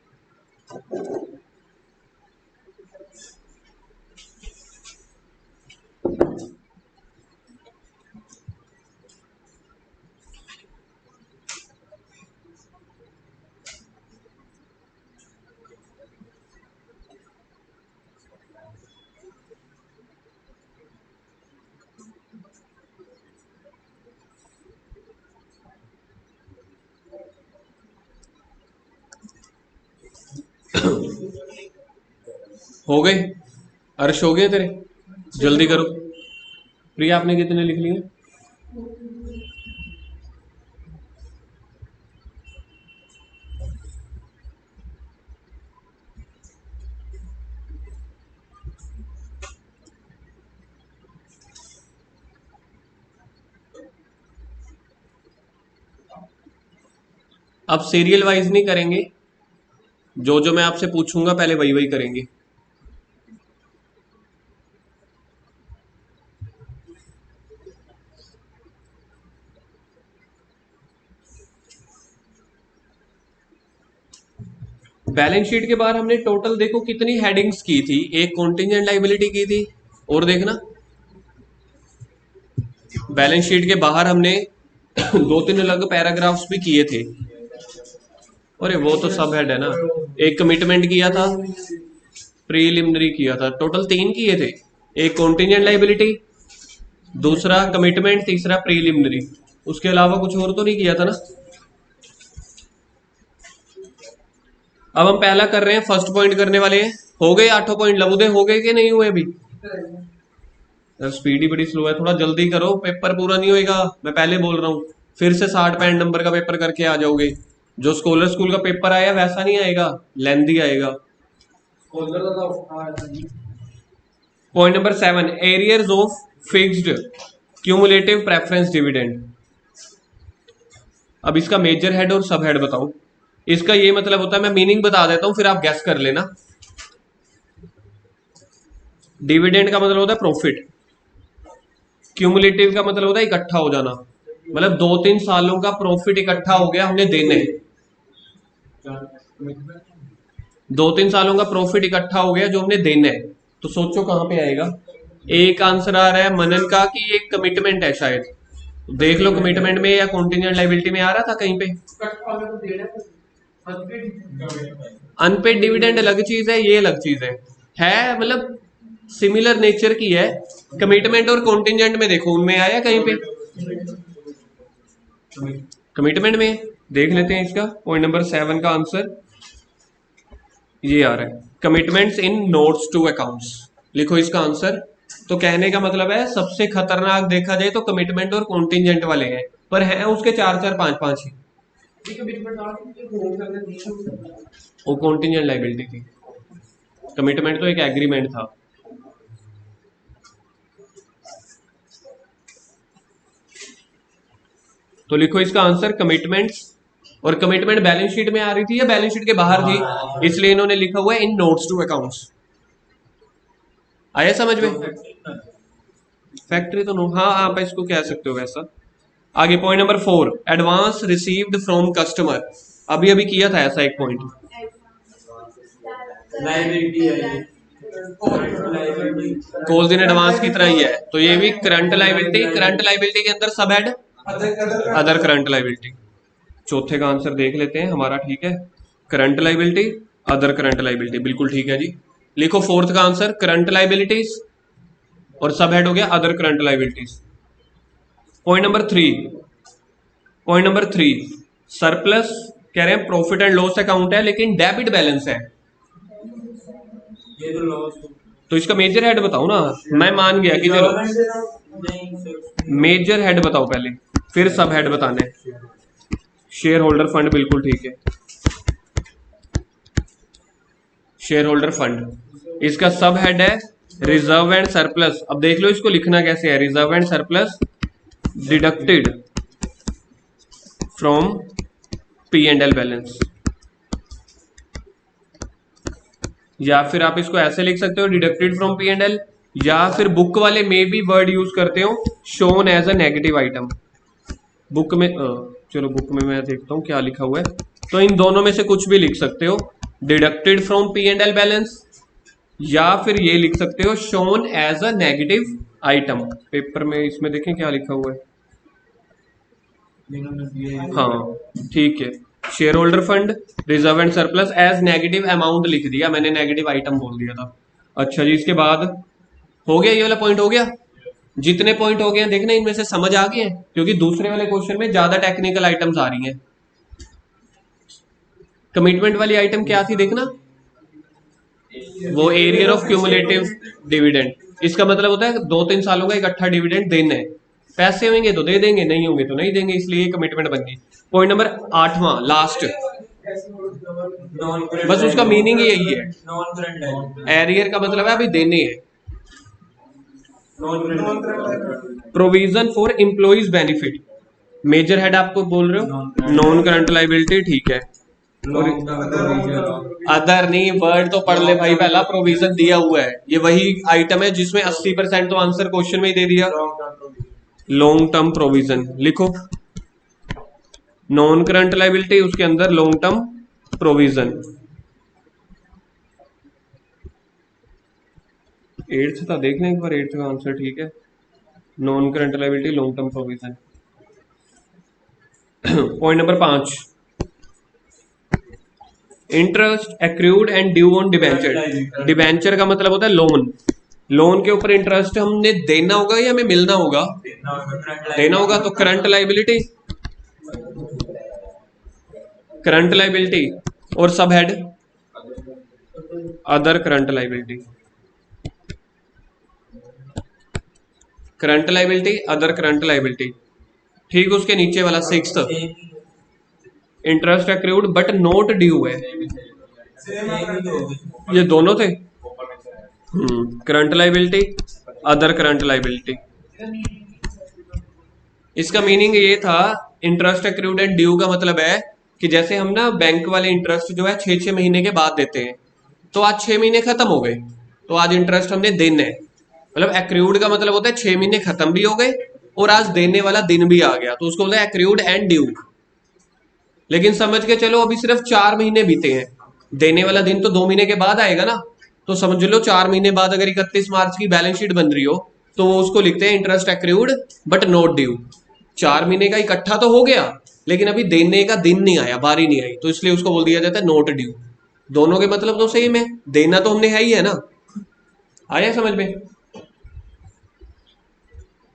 हो गए, अर्श हो गए तेरे, जल्दी करो। प्रिया आपने कितने लिख लिए, अब सीरियल वाइज नहीं करेंगे, जो जो मैं आपसे पूछूंगा पहले वही वही करेंगे। बैलेंस शीट के बाहर हमने टोटल देखो कितनी हेडिंग्स की थी, एक कॉन्टिजेंट लाइबिलिटी की थी, और देखना बैलेंस शीट के बाहर हमने 2-3 अलग पैराग्राफ्स भी किए थे। अरे वो तो सब हेड है ना, एक कमिटमेंट किया था, प्रीलिमिनरी किया था, टोटल 3 किए थे, एक कॉन्टिजेंट लाइबिलिटी, दूसरा कमिटमेंट, तीसरा प्रीलिमिनरी, उसके अलावा कुछ और तो नहीं किया था ना। अब हम पहला कर रहे हैं, फर्स्ट पॉइंट करने वाले हैं। हो गए 8 पॉइंट लबुदे, हो गए कि नहीं हुए अभी? स्पीड ही बड़ी स्लो है, थोड़ा जल्दी करो, पेपर पूरा नहीं होएगा, मैं पहले बोल रहा हूँ, फिर से 60-65 नंबर का पेपर करके आ जाओगे। जो स्कॉलर स्कूल का पेपर आया वैसा नहीं आएगा, लेंथी आएगा। Point number 7, arrears of fixed cumulative preference dividend. अब इसका मेजर हेड और सब हेड बताओ। इसका ये मतलब होता है, मैं मीनिंग बता देता हूं फिर आप गैस कर लेना। डिविडेंड का मतलब होता है प्रॉफिट, क्यूमुलेटिव का मतलब होता है इकट्ठा हो जाना, मतलब 2-3 सालों का प्रॉफिट इकट्ठा हो गया हमने देने, 2-3 सालों का प्रॉफिट इकट्ठा हो गया जो हमने देना है, तो सोचो कहां पे आएगा। एक आंसर आ रहा है मनन का कि एक कमिटमेंट है शायद, देख लो कमिटमेंट में या कॉन्टिजेंट लायबिलिटी में आ रहा था कहीं पे। अनपेड डिविडेंड अलग चीज है, ये अलग चीज है मतलब सिमिलर नेचर की है। कमिटमेंट और कॉन्टिजेंट में देखो उनमें आया कहीं पे, कमिटमेंट में देख लेते हैं इसका। पॉइंट नंबर 7 का आंसर ये आ रहा है, commitments in notes to accounts. लिखो इसका आंसर। तो कहने का मतलब है सबसे खतरनाक देखा जाए तो कमिटमेंट और कॉन्टिजेंट वाले हैं, पर हैं उसके 4-4, 5-5 ही। वो कॉन्टिजेंट लायबिलिटी थी, कमिटमेंट तो एक एग्रीमेंट था। तो लिखो इसका आंसर कमिटमेंट्स, और कमिटमेंट बैलेंस शीट में आ रही थी या बैलेंस शीट के बाहर थी, इसलिए इन्होंने लिखा हुआ है इन नोट्स टू अकाउंट्स। आया समझ में? फैक्ट्री तो नो, हाँ आप इसको कह सकते हो वैसा। आगे point number 4, advance received from customer. अभी अभी किया था ऐसा एक पॉइंट। लाइबिलिटी है, कॉल्स इन एडवांस की तरह ही है, तो ये भी करंट लाइबिलिटी। करंट लाइबिलिटी के अंदर सब हेड अदर करंट लाइबिलिटी। चौथे का आंसर देख लेते हैं हमारा, ठीक है। Current liability, other current liability, बिल्कुल ठीक है जी। लिखो फोर्थ का आंसर करंट लाइबिलिटीज और सब हेड हो गया other current liabilities. Point number 3, point number 3, surplus कह रहे हैं प्रॉफिट एंड लॉस अकाउंट है लेकिन डेबिट बैलेंस है, ये तो लॉस तो इसका मेजर हेड बताओ ना। मैं मान गया कि चलो मेजर हेड बताओ पहले, फिर सब हेड बताने। शेयर होल्डर फंड, बिल्कुल ठीक है, शेयर होल्डर फंड। इसका सब हेड है रिजर्व एंड सरप्लस। अब देख लो इसको लिखना कैसे है, reserve and surplus deducted from P and L balance, या फिर आप इसको ऐसे लिख सकते हो deducted from P and L, या फिर बुक वाले में भी वर्ड यूज करते हो shown as a negative item. Book में चलो बुक में मैं देखता हूं क्या लिखा हुआ है, तो इन दोनों में से कुछ भी लिख सकते हो, deducted from P and L balance, या फिर ये लिख सकते हो shown as a negative item. Paper में इसमें देखें क्या लिखा हुआ है, हाँ ठीक है, share holder fund reserve and surplus as negative amount लिख दिया मैंने, नेगेटिव आइटम बोल दिया था। अच्छा जी, इसके बाद हो गया, ये वाला पॉइंट हो गया। जितने पॉइंट हो गए हैं देखना इनमें से समझ आ गए हैं, क्योंकि दूसरे वाले क्वेश्चन में ज्यादा टेक्निकल आइटम्स आ रही हैं। कमिटमेंट वाली आइटम क्या थी देखना, वो एरियर ऑफ क्यूमुलेटिव डिविडेंड। इसका मतलब होता है 2-3 सालों का इकट्ठा डिविडेंड देना है, पैसे होंगे तो दे देंगे, नहीं होंगे तो नहीं देंगे, इसलिए कमिटमेंट बन गई। पॉइंट नंबर 8वां लास्ट, बस उसका मीनिंग ही यही है, नॉन करंट एरियर का मतलब है अभी देने हैं। Provision for employees benefit, major head आपको बोल रहे हो नॉन करंट लाइबिलिटी, ठीक है। और अदर नहीं, वर्ड तो पढ़ ले भाई, पहला प्रोविजन दिया हुआ है, ये वही आइटम है जिसमें 80% तो आंसर क्वेश्चन में ही दे दिया। लॉन्ग टर्म प्रोविजन लिखो, नॉन करंट लाइबिलिटी उसके अंदर लॉन्ग टर्म प्रोविजन। 8th था, देख लें एक बार 8th का आंसर, ठीक है, non current liability long term provision. Point number 5, interest accrued and due on debenture. Debenture का मतलब होता है लोन, लोन के ऊपर इंटरेस्ट हमने देना होगा या हमें मिलना होगा, देना होगा, तो करंट लाइबिलिटी, करंट लाइबिलिटी और सब head other current liability, current liability other current liability. ठीक, उसके नीचे वाला 6th, interest accrued but not due है, ये दोनों थे। Current liability other current liability, इसका मीनिंग ये था, इंटरेस्ट एक्रूड एंड ड्यू का मतलब है कि जैसे हम ना बैंक वाले इंटरेस्ट जो है 6-6 महीने के बाद देते हैं, तो आज 6 महीने खत्म हो गए, तो आज इंटरेस्ट हमने देना है, मतलब एक्रूड का मतलब होता है 6 महीने खत्म भी हो गए और आज देने वाला दिन भी आ गया, तो उसको बोलते हैं एक्रूड एंड ड्यू। लेकिन समझ के चलो अभी सिर्फ 4 महीने बीते हैं, देने वाला दिन तो 2 महीने के बाद आएगा ना, तो समझ लो 4 महीने बाद अगर 31 मार्च की बैलेंस शीट बन रही हो तो वो उसको लिखते हैं interest accrued but not due. 4 महीने का इकट्ठा तो हो गया लेकिन अभी देने का दिन नहीं आया, बारी नहीं आई, तो इसलिए उसको बोल दिया जाता है नॉट ड्यू। दोनों के मतलब तो सेम है, देना तो हमने है ही है ना, आया समझ में।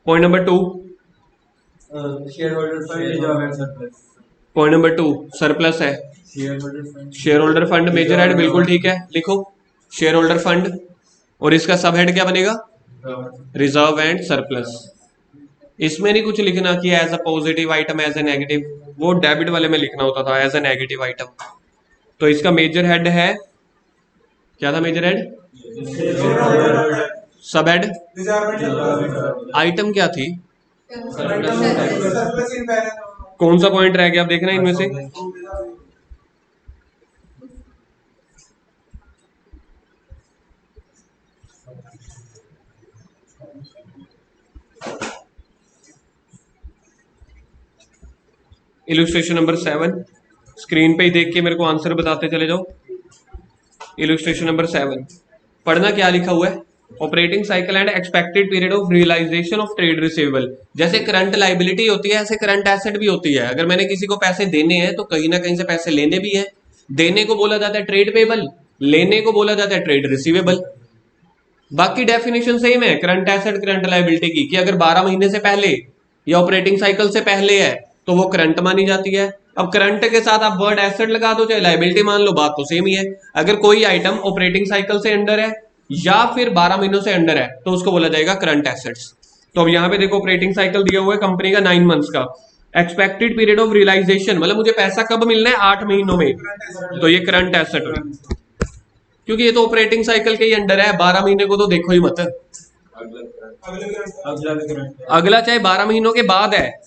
Point number 2, share holder fund reserve and surplus. Point number 2 surplus है, share holder fund share holder fund major head, बिल्कुल ठीक है, लिखो शेयर होल्डर फंड और इसका सब हेड क्या बनेगा, रिजर्व एंड सरप्लस। इसमें नहीं कुछ लिखना कि as a positive item as a negative, वो डेबिट वाले में लिखना होता था एज ए नेगेटिव आइटम। तो इसका मेजर हेड है, क्या था major head, sub head, item क्या थी, कौन सा पॉइंट रह गया अब देखना इनमें से, इलस्ट्रेशन नंबर 7, स्क्रीन पे ही देख के मेरे को आंसर बताते चले जाओ। इलस्ट्रेशन नंबर 7 पढ़ना क्या लिखा हुआ है, operating cycle and expected period of realisation of trade receivable. जैसे करंट लाइबिलिटी होती है ऐसे करंट एसेट भी होती है। अगर मैंने किसी को पैसे देने हैं तो कहीं ना कहीं से पैसे लेने भी है। देने को बोला जाता है ट्रेड पेबल, लेने को बोला जाता है ट्रेड रिसीवेबल। बाकी डेफिनेशन सेम है करंट एसेट करंट लाइबिलिटी की, कि अगर 12 महीने से पहले या ऑपरेटिंग साइकिल से पहले है तो वो करंट मानी जाती है। अब करंट के साथ आप वर्ड एसेट लगा दो चाहे लाइबिलिटी मान लो, बात तो सेम ही है। अगर कोई आइटम ऑपरेटिंग साइकिल से अंडर है या फिर 12 महीनों से अंडर है तो उसको बोला जाएगा करंट एसेट्स। तो अब यहाँ पे देखो ऑपरेटिंग साइकिल दिया हुआ है कंपनी का 9 मंथ्स का। एक्सपेक्टेड पीरियड ऑफ रियलाइजेशन मतलब मुझे पैसा कब मिलना है, 8 महीनों में, तो ये करंट एसेट है, क्योंकि ये तो ऑपरेटिंग साइकिल के ही अंडर है। 12 महीने को तो देखो ही मत, अगला चाहे 12 महीनों के बाद है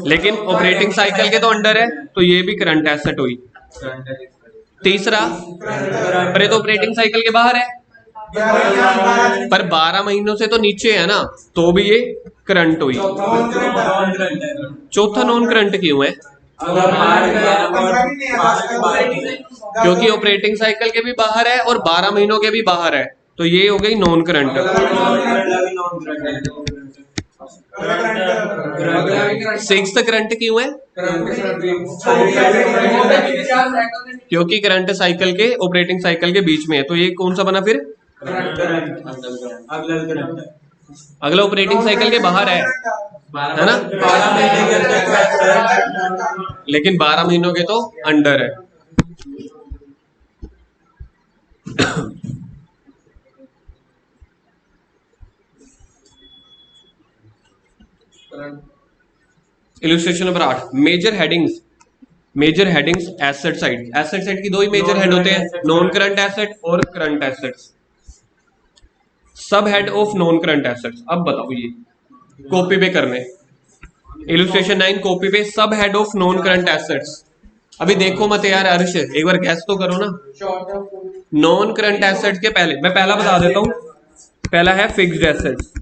लेकिन ऑपरेटिंग साइकिल के तो अंडर है, तो ये भी करंट एसेट हुई। तीसरा, पर ये तो ऑपरेटिंग साइकिल के बाहर है, पर 12 महीनों से तो नीचे है ना, तो भी ये करंट हुई। चौथा नॉन करंट क्यों है, क्योंकि ऑपरेटिंग साइकिल के भी बाहर है और 12 महीनों के भी बाहर है, तो ये हो गई नॉन करंट। सिक्स्थ करंट क्यों है, क्योंकि करंट साइकिल के ऑपरेटिंग साइकिल के बीच में है, तो ये कौन सा बना फिर, अगला ऑपरेटिंग साइकिल के बाहर है ना, लेकिन 12 महीनों के तो अंडर है। Illustration number 8, major headings. Major headings asset side, asset side की दो ही मेजर हेड होते हैं, नॉन करंट एसेट और current assets. Sub head of non current assets, अब बताओ ये कॉपी पे करने, इलस्ट्रेशन 9 कॉपी पे, सब head of non current assets. अभी देखो मत यार अर्श, एक बार गैस तो करो ना। नॉन करंट एसेट्स के पहले मैं पहला बता देता हूं, पहला है फिक्स्ड एसेट्स।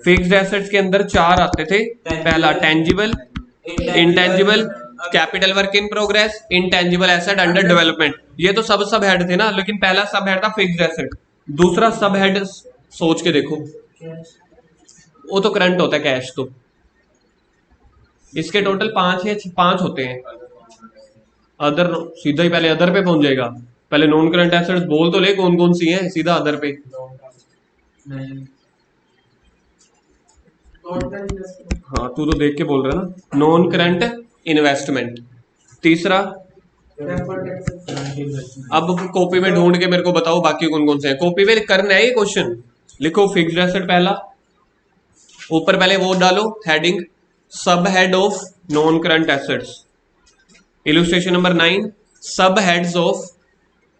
फिक्स्ड एसेट्स के अंदर 4 आते थे, पहला tangible, intangible, capital work in progress, intangible asset under development. ये तो सब हेड थे ना, लेकिन पहला सब हेड था फिक्स्ड एसेट। दूसरा सब हेड सोच के देखो, वो तो करंट होता है कैश, तो इसके टोटल 5 होते हैं। अदर सीधा ही पहले अदर पे पहुंच जाएगा, पहले नॉन करंट एसेट्स बोल तो ले कौन कौन सी हैं, सीधा अदर पे। हाँ तू तो देख के बोल रहा है ना, नॉन करंट इन्वेस्टमेंट। तीसरा, अब कॉपी में ढूंढ के मेरे को बताओ बाकी कौन कौन से हैं, कॉपी में करना है ये क्वेश्चन। लिखो फिक्स्ड एसेट पहला, ऊपर पहले वो डालो हेडिंग सब head of non current assets. Illustration number 9, सब heads of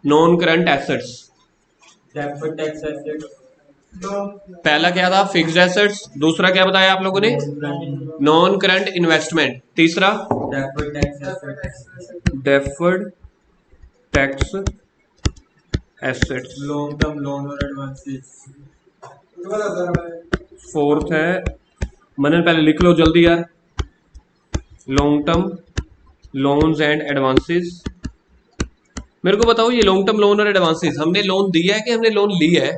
non current assets. पहला क्या था, फिक्स्ड एसेट्स। दूसरा क्या बताया आप लोगों ने, नॉन करंट इन्वेस्टमेंट। तीसरा, deferred tax assets. Long term loan और एडवांसेस। फोर्थ है, मनन पहले लिख लो जल्दी यार, long term loans and advances. मेरे को बताओ ये लॉन्ग टर्म लोन और एडवांसेस हमने लोन दिया है कि हमने लोन लिया है,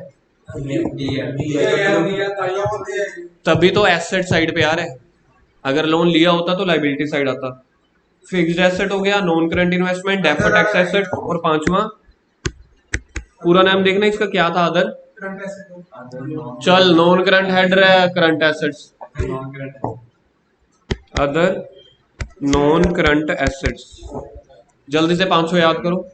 तभी तो एसेट साइड पे आ रहा है। अगर लोन लिया होता तो लाइबिलिटी साइड आता। फिक्स्ड एसेट हो गया, non current investment, deferred tax asset, और पांचवा पूरा नाम देखना इसका क्या था, अदर। चल नॉन करंट हेड रहा current assets, other non current assets. जल्दी से 500 याद करो।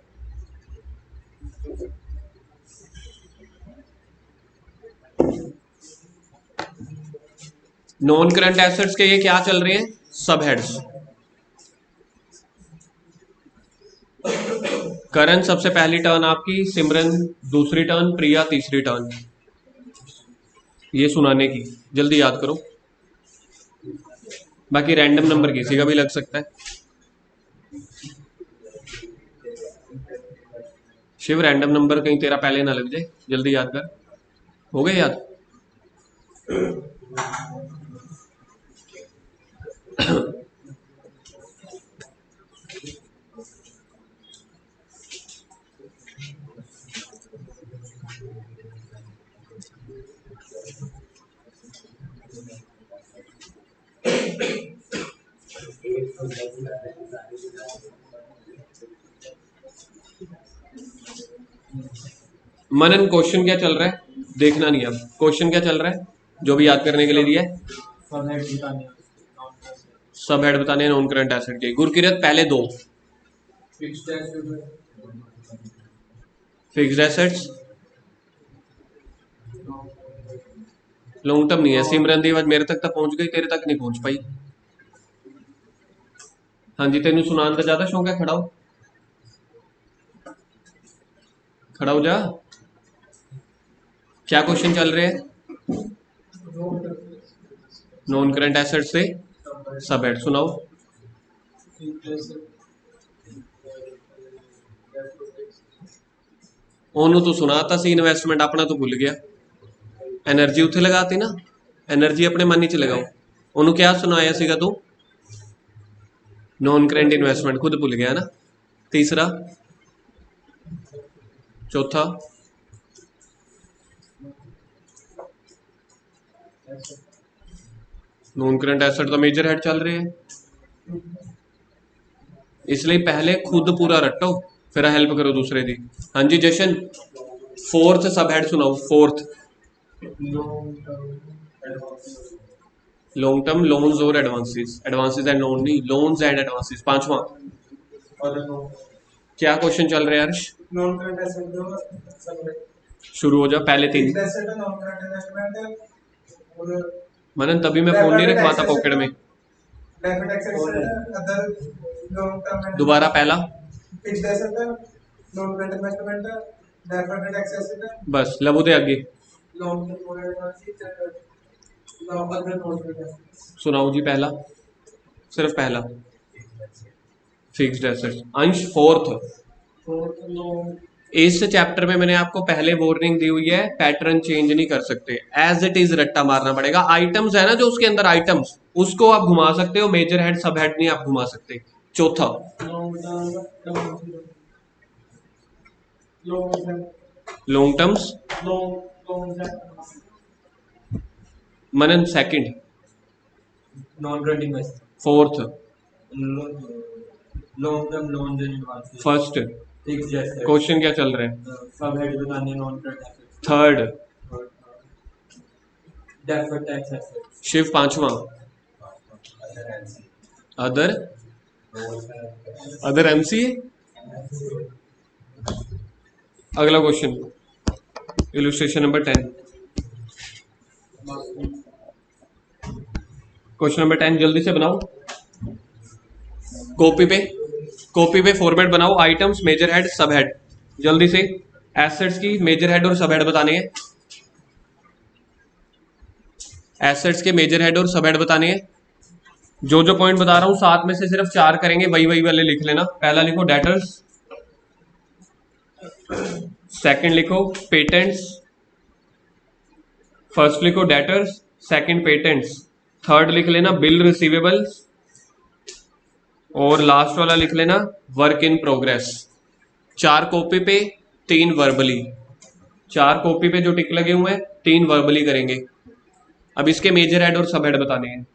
नॉन करंट एसेट्स के ये क्या चल रहे हैं, सब हेड्स। करण सबसे पहली टर्न आपकी, सिमरन दूसरी टर्न, प्रिया तीसरी टर्न ये सुनाने की। जल्दी याद करो, बाकी रैंडम नंबर किसी का भी लग सकता है। शिव रैंडम नंबर कहीं तेरा पहले ना लग जाए, जल्दी याद कर। हो गए याद? मनन क्वेश्चन क्या चल रहा है देखना नहीं, अब क्वेश्चन क्या चल रहा है जो भी याद करने के लिए दिया है। सब हेड बताने नॉन करंट एसेट के। गुरकिरत पहले दो फिक्स्ड एसेट्स, लॉन्ग टर्म नहीं है। सिमरन दी आवाज मेरे तक पहुंच गई, तेरे तक नहीं पहुंच पाई। हाँ जी, तेन सुनान का ज्यादा शौक है, खड़ा हो, खड़ा हो जा। क्या क्वेश्चन चल रहे हैं? नॉन करंट एसेट से सब हेड सुनाओ। ओनू तो सुनाता सी, इन्वेस्टमेंट अपना तो भूल गया। एनर्जी उत्थे लगाती ना, एनर्जी अपने मन च लगाओ। ओनू क्या सुनाया सीगा तू? नॉन करंट इन्वेस्टमेंट खुद भूल गया ना। तीसरा, चौथा, नॉन करंट एसेट तो मेजर हेड चल रहे हैं, इसलिए पहले खुद पूरा रटो फिर हेल्प करो दूसरे दी। हाँ जी जशन, फोर्थ सब हेड सुनाओ। फोर्थ, लॉन्ग टर्म लोन्स और एडवांसेस, एडवांसेस एंड लोन नहीं, लोन्स एंड एडवांसेस। पांचवा, क्या क्वेश्चन चल रहा है हर्ष? नॉन करंट एसेट जो शुरू हो जा, पहले तीन। एसेट है, नॉन करंट इन्वेस्टमेंट और मनन तभी मैं फोन नहीं रखवाता पॉकेट में। Deferred tax other long term. दोबारा पहला, फिक्स्ड एसेट है, नॉन करंट इन्वेस्टमेंट है, डेफर्ड टैक्स एसेट है, बस लबू दे आगे लॉन्ग टर्म और एडवांसेस अदर नॉन करंट। सुनाओ जी। पहला, सिर्फ पहला फिक्स्ड एसेट्स। अंश फोर्थ। इस चैप्टर में मैंने आपको पहले वार्निंग दी हुई है, पैटर्न चेंज नहीं कर सकते, एज इट इज रट्टा मारना पड़ेगा। आइटम्स है ना जो उसके अंदर आइटम्स, उसको आप घुमा सकते हो, मेजर हेड सब हेड नहीं आप घुमा सकते। चौथा, long terms, Manan second. Non current investment. Fourth, long term loans and advances. First. Fixed asset. Question क्या चल रहा है? सब हेड बताने non current asset. Third, deferred tax asset. Shiv पांचवा, अदर अदर एमसी। अगला question, illustration number 10। Question number 10 जल्दी से बनाओ, कॉपी पे फॉर्मेट बनाओ। Items, major head, sub head, जल्दी से। एसेट्स की मेजर हेड और सब हेड बताने हैं, एसेट्स के मेजर हेड और सब हेड बताने हैं। जो जो पॉइंट बता रहा हूं 7 में से सिर्फ 4 करेंगे, वही वाले लिख लेना। पहला लिखो डेटर्स, सेकंड लिखो पेटेंट्स, फर्स्ट लिखो डेटर्स, सेकंड पेटेंट्स, थर्ड लिख लेना बिल रिसीवेबल्स, और लास्ट वाला लिख लेना वर्क इन प्रोग्रेस। 4 कॉपी पे 3 वर्बली, 4 कॉपी पे जो टिक लगे हुए हैं 3 वर्बली करेंगे। अब इसके मेजर हेड और सब हेड बताने हैं।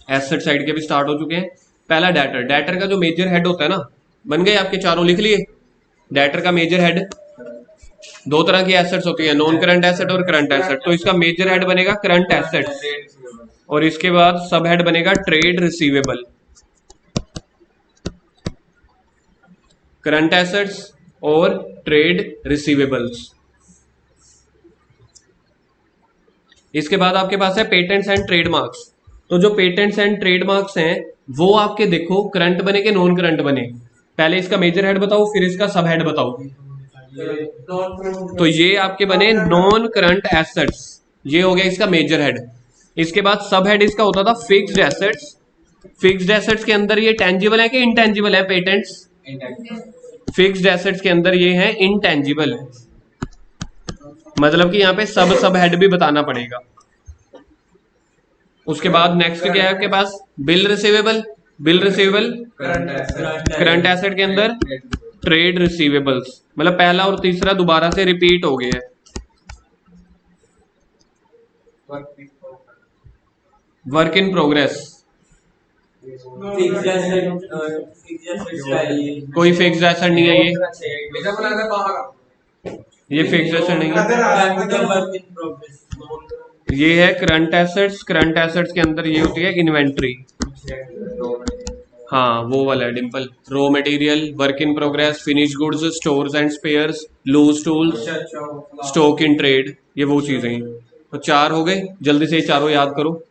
एसेट साइड के भी स्टार्ट हो चुके हैं। पहला डेटर, डेटर का जो मेजर हेड होता है ना, बन गए आपके चारों, लिख लिए। डेटर का मेजर हेड, दो तरह की एसेट्स होती है, नॉन करंट एसेट और करंट एसेट। तो इसका मेजर हेड बनेगा करंट एसेट, और इसके बाद सब हेड बनेगा ट्रेड रिसीवेबल। करंट एसेट्स और ट्रेड रिसीवेबल्स। इसके बाद आपके पास है पेटेंट्स एंड ट्रेडमार्क्स। तो जो पेटेंट्स एंड ट्रेडमार्क्स हैं वो आपके देखो करंट बने के नॉन करंट बने। पहले इसका मेजर हेड बताओ, फिर इसका सब हेड बताओ। तो ये आपके बने नॉन करंट एसेट्स, ये हो गया इसका मेजर हेड। इसके बाद सब हेड इसका होता था फिक्स्ड एसेट्स। फिक्स्ड एसेट्स के अंदर ये टेंजिबल है कि इनटेंजिबल है? पेटेंट्स फिक्स्ड एसेट्स के अंदर ये है इनटेंजिबल, मतलब कि यहाँ पे सब हेड भी बताना पड़ेगा। उसके बाद नेक्स्ट क्या है आपके पास? Bill receivable. Bill receivable current asset के अंदर ट्रेड रिसीवेबल्स, मतलब पहला और तीसरा दोबारा से रिपीट हो गया है। Work in progress, fixed asset का है ये। कोई फिक्स्ड एसेट नहीं है ये फिक्स्ड एसेट नहीं है। Capital work in progress. ये है करंट एसेट्स। करंट एसेट्स के अंदर ये होती है इन्वेंट्री। हाँ वो वाला है Dimple. Raw material, work in progress, finish goods, stores and spares, loose tools, stock in trade, ये वो चीजें हैं। तो 4 हो गए, जल्दी से ये चारों याद करो।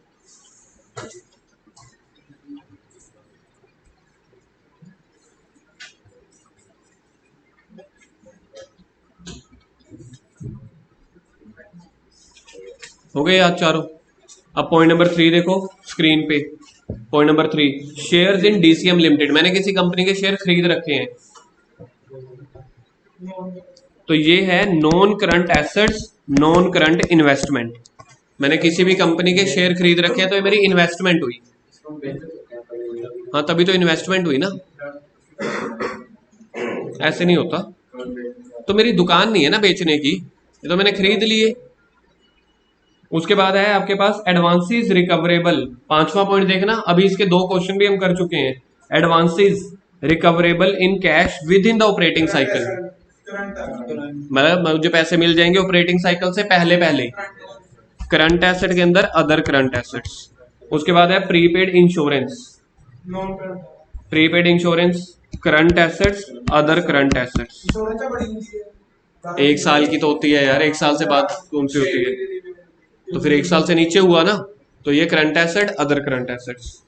हो गए याद चारों। अब पॉइंट नंबर 3 देखो स्क्रीन पे। Point number 3, shares in DCM limited. मैंने किसी कंपनी के शेयर खरीद रखे हैं, तो ये है non current assets, non current investment. मैंने किसी भी कंपनी के शेयर खरीद रखे हैं तो ये मेरी इन्वेस्टमेंट हुई। हाँ तभी तो इन्वेस्टमेंट हुई ना, ऐसे नहीं होता। तो मेरी दुकान नहीं है ना बेचने की, ये तो मैंने खरीद लिए। उसके बाद है आपके पास एडवांसेस रिकवरेबल। 5वां पॉइंट देखना, अभी इसके 2 क्वेश्चन भी हम कर चुके हैं। Advances recoverable in cash with in the operating cycle, मतलब मुझे पैसे मिल जाएंगे ऑपरेटिंग साइकिल से पहले पहले। करंट एसेट के अंदर अदर करंट एसेट्स। उसके बाद है prepaid insurance. Prepaid insurance, current assets, other current assets. 1 साल की तो होती है यार, 1 साल से बाद कौन सी होती है? तो फिर 1 साल से नीचे हुआ ना, तो ये current asset, other current assets.